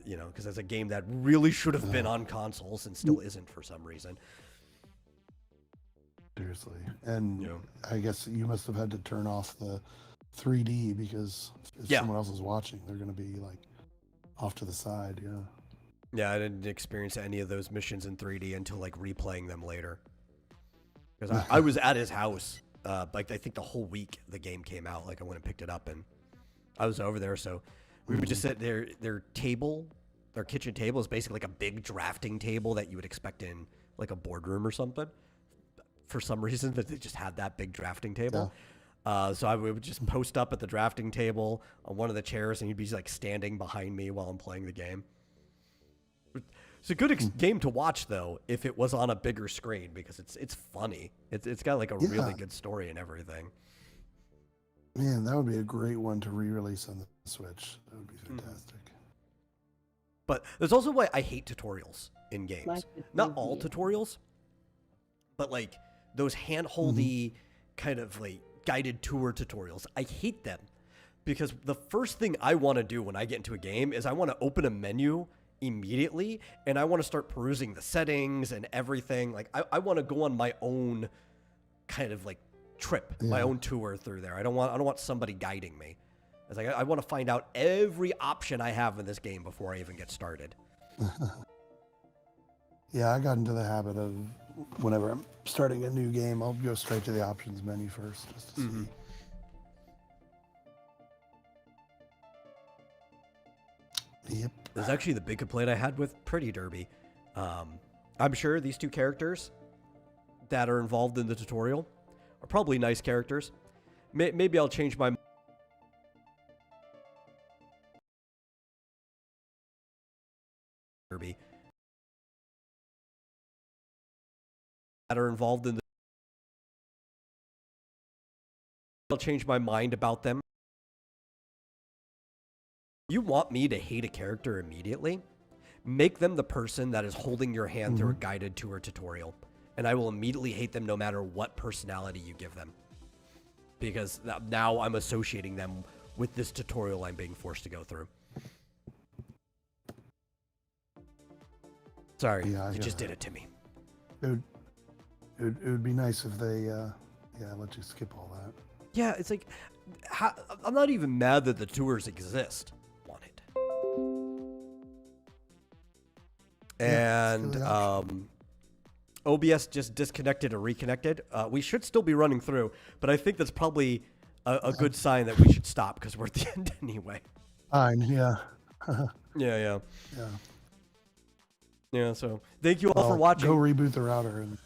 You know, because it's a game that really should have been on consoles and still isn't for some reason. Seriously, and Yeah. I guess you must have had to turn off the 3D because if Yeah. someone else is watching, they're going to be like off to the side. Yeah. Yeah, I didn't experience any of those missions in 3D until, like, replaying them later. Because I was at his house, like, I think the whole week the game came out. Like, I went and picked it up, and I was over there, so we would just sit there. Their kitchen table is basically like a big drafting table that you would expect in, like, a boardroom or something. For some reason, that they just had that big drafting table. So I would just post up at the drafting table on one of the chairs, and he'd be, like, standing behind me while I'm playing the game. It's a good game to watch, though, if it was on a bigger screen, because it's funny. It's got, like, a really good story and everything. Man, that would be a great one to re-release on the Switch. That would be fantastic. But there's also why I hate tutorials in games. Like Not all tutorials, but, like, those hand-holdy kind of, like, guided tour tutorials. I hate them because the first thing I want to do when I get into a game is I want to open a menu immediately, and I want to start perusing the settings and everything. Like, I want to go on my own kind of, like, trip, my own tour through there. I don't want somebody guiding me. It's like I want to find out every option I have in this game before I even get started. Yeah, I got into the habit of whenever I'm starting a new game, I'll go straight to the options menu first just to see. Yep. There's actually the big complaint I had with Pretty Derby. I'm sure these two characters that are involved in the tutorial are probably nice characters. Maybe I'll change my Derby that are involved in the. I'll change my mind about them. You want me to hate a character immediately? Make them the person that is holding your hand through a guided tour tutorial, and I will immediately hate them no matter what personality you give them. Because now I'm associating them with this tutorial I'm being forced to go through. Sorry, you just did it to me. It would be nice if they let you skip all that. Yeah, it's like, I'm not even mad that the tours exist. Want it. And OBS just disconnected or reconnected. We should still be running through, but I think that's probably a good sign that we should stop because we're at the end anyway. Fine, yeah. Yeah. Yeah. Yeah, so thank you all for watching. Go reboot the router. And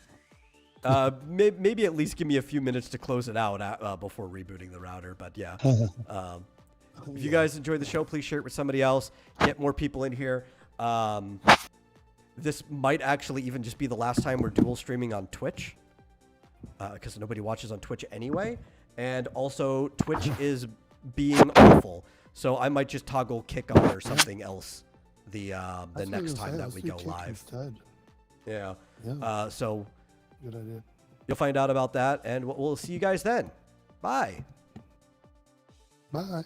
Maybe at least give me a few minutes to close it out before rebooting the router. But yeah, if you guys enjoyed the show, please share it with somebody else. Get more people in here. This might actually even just be the last time we're dual streaming on Twitch, because nobody watches on Twitch anyway. And also, Twitch is being awful, so I might just toggle kick on or something else the next time that we go live. Instead. Yeah. Yeah. So Good idea. you'll find out about that, and we'll see you guys then. Bye. Bye.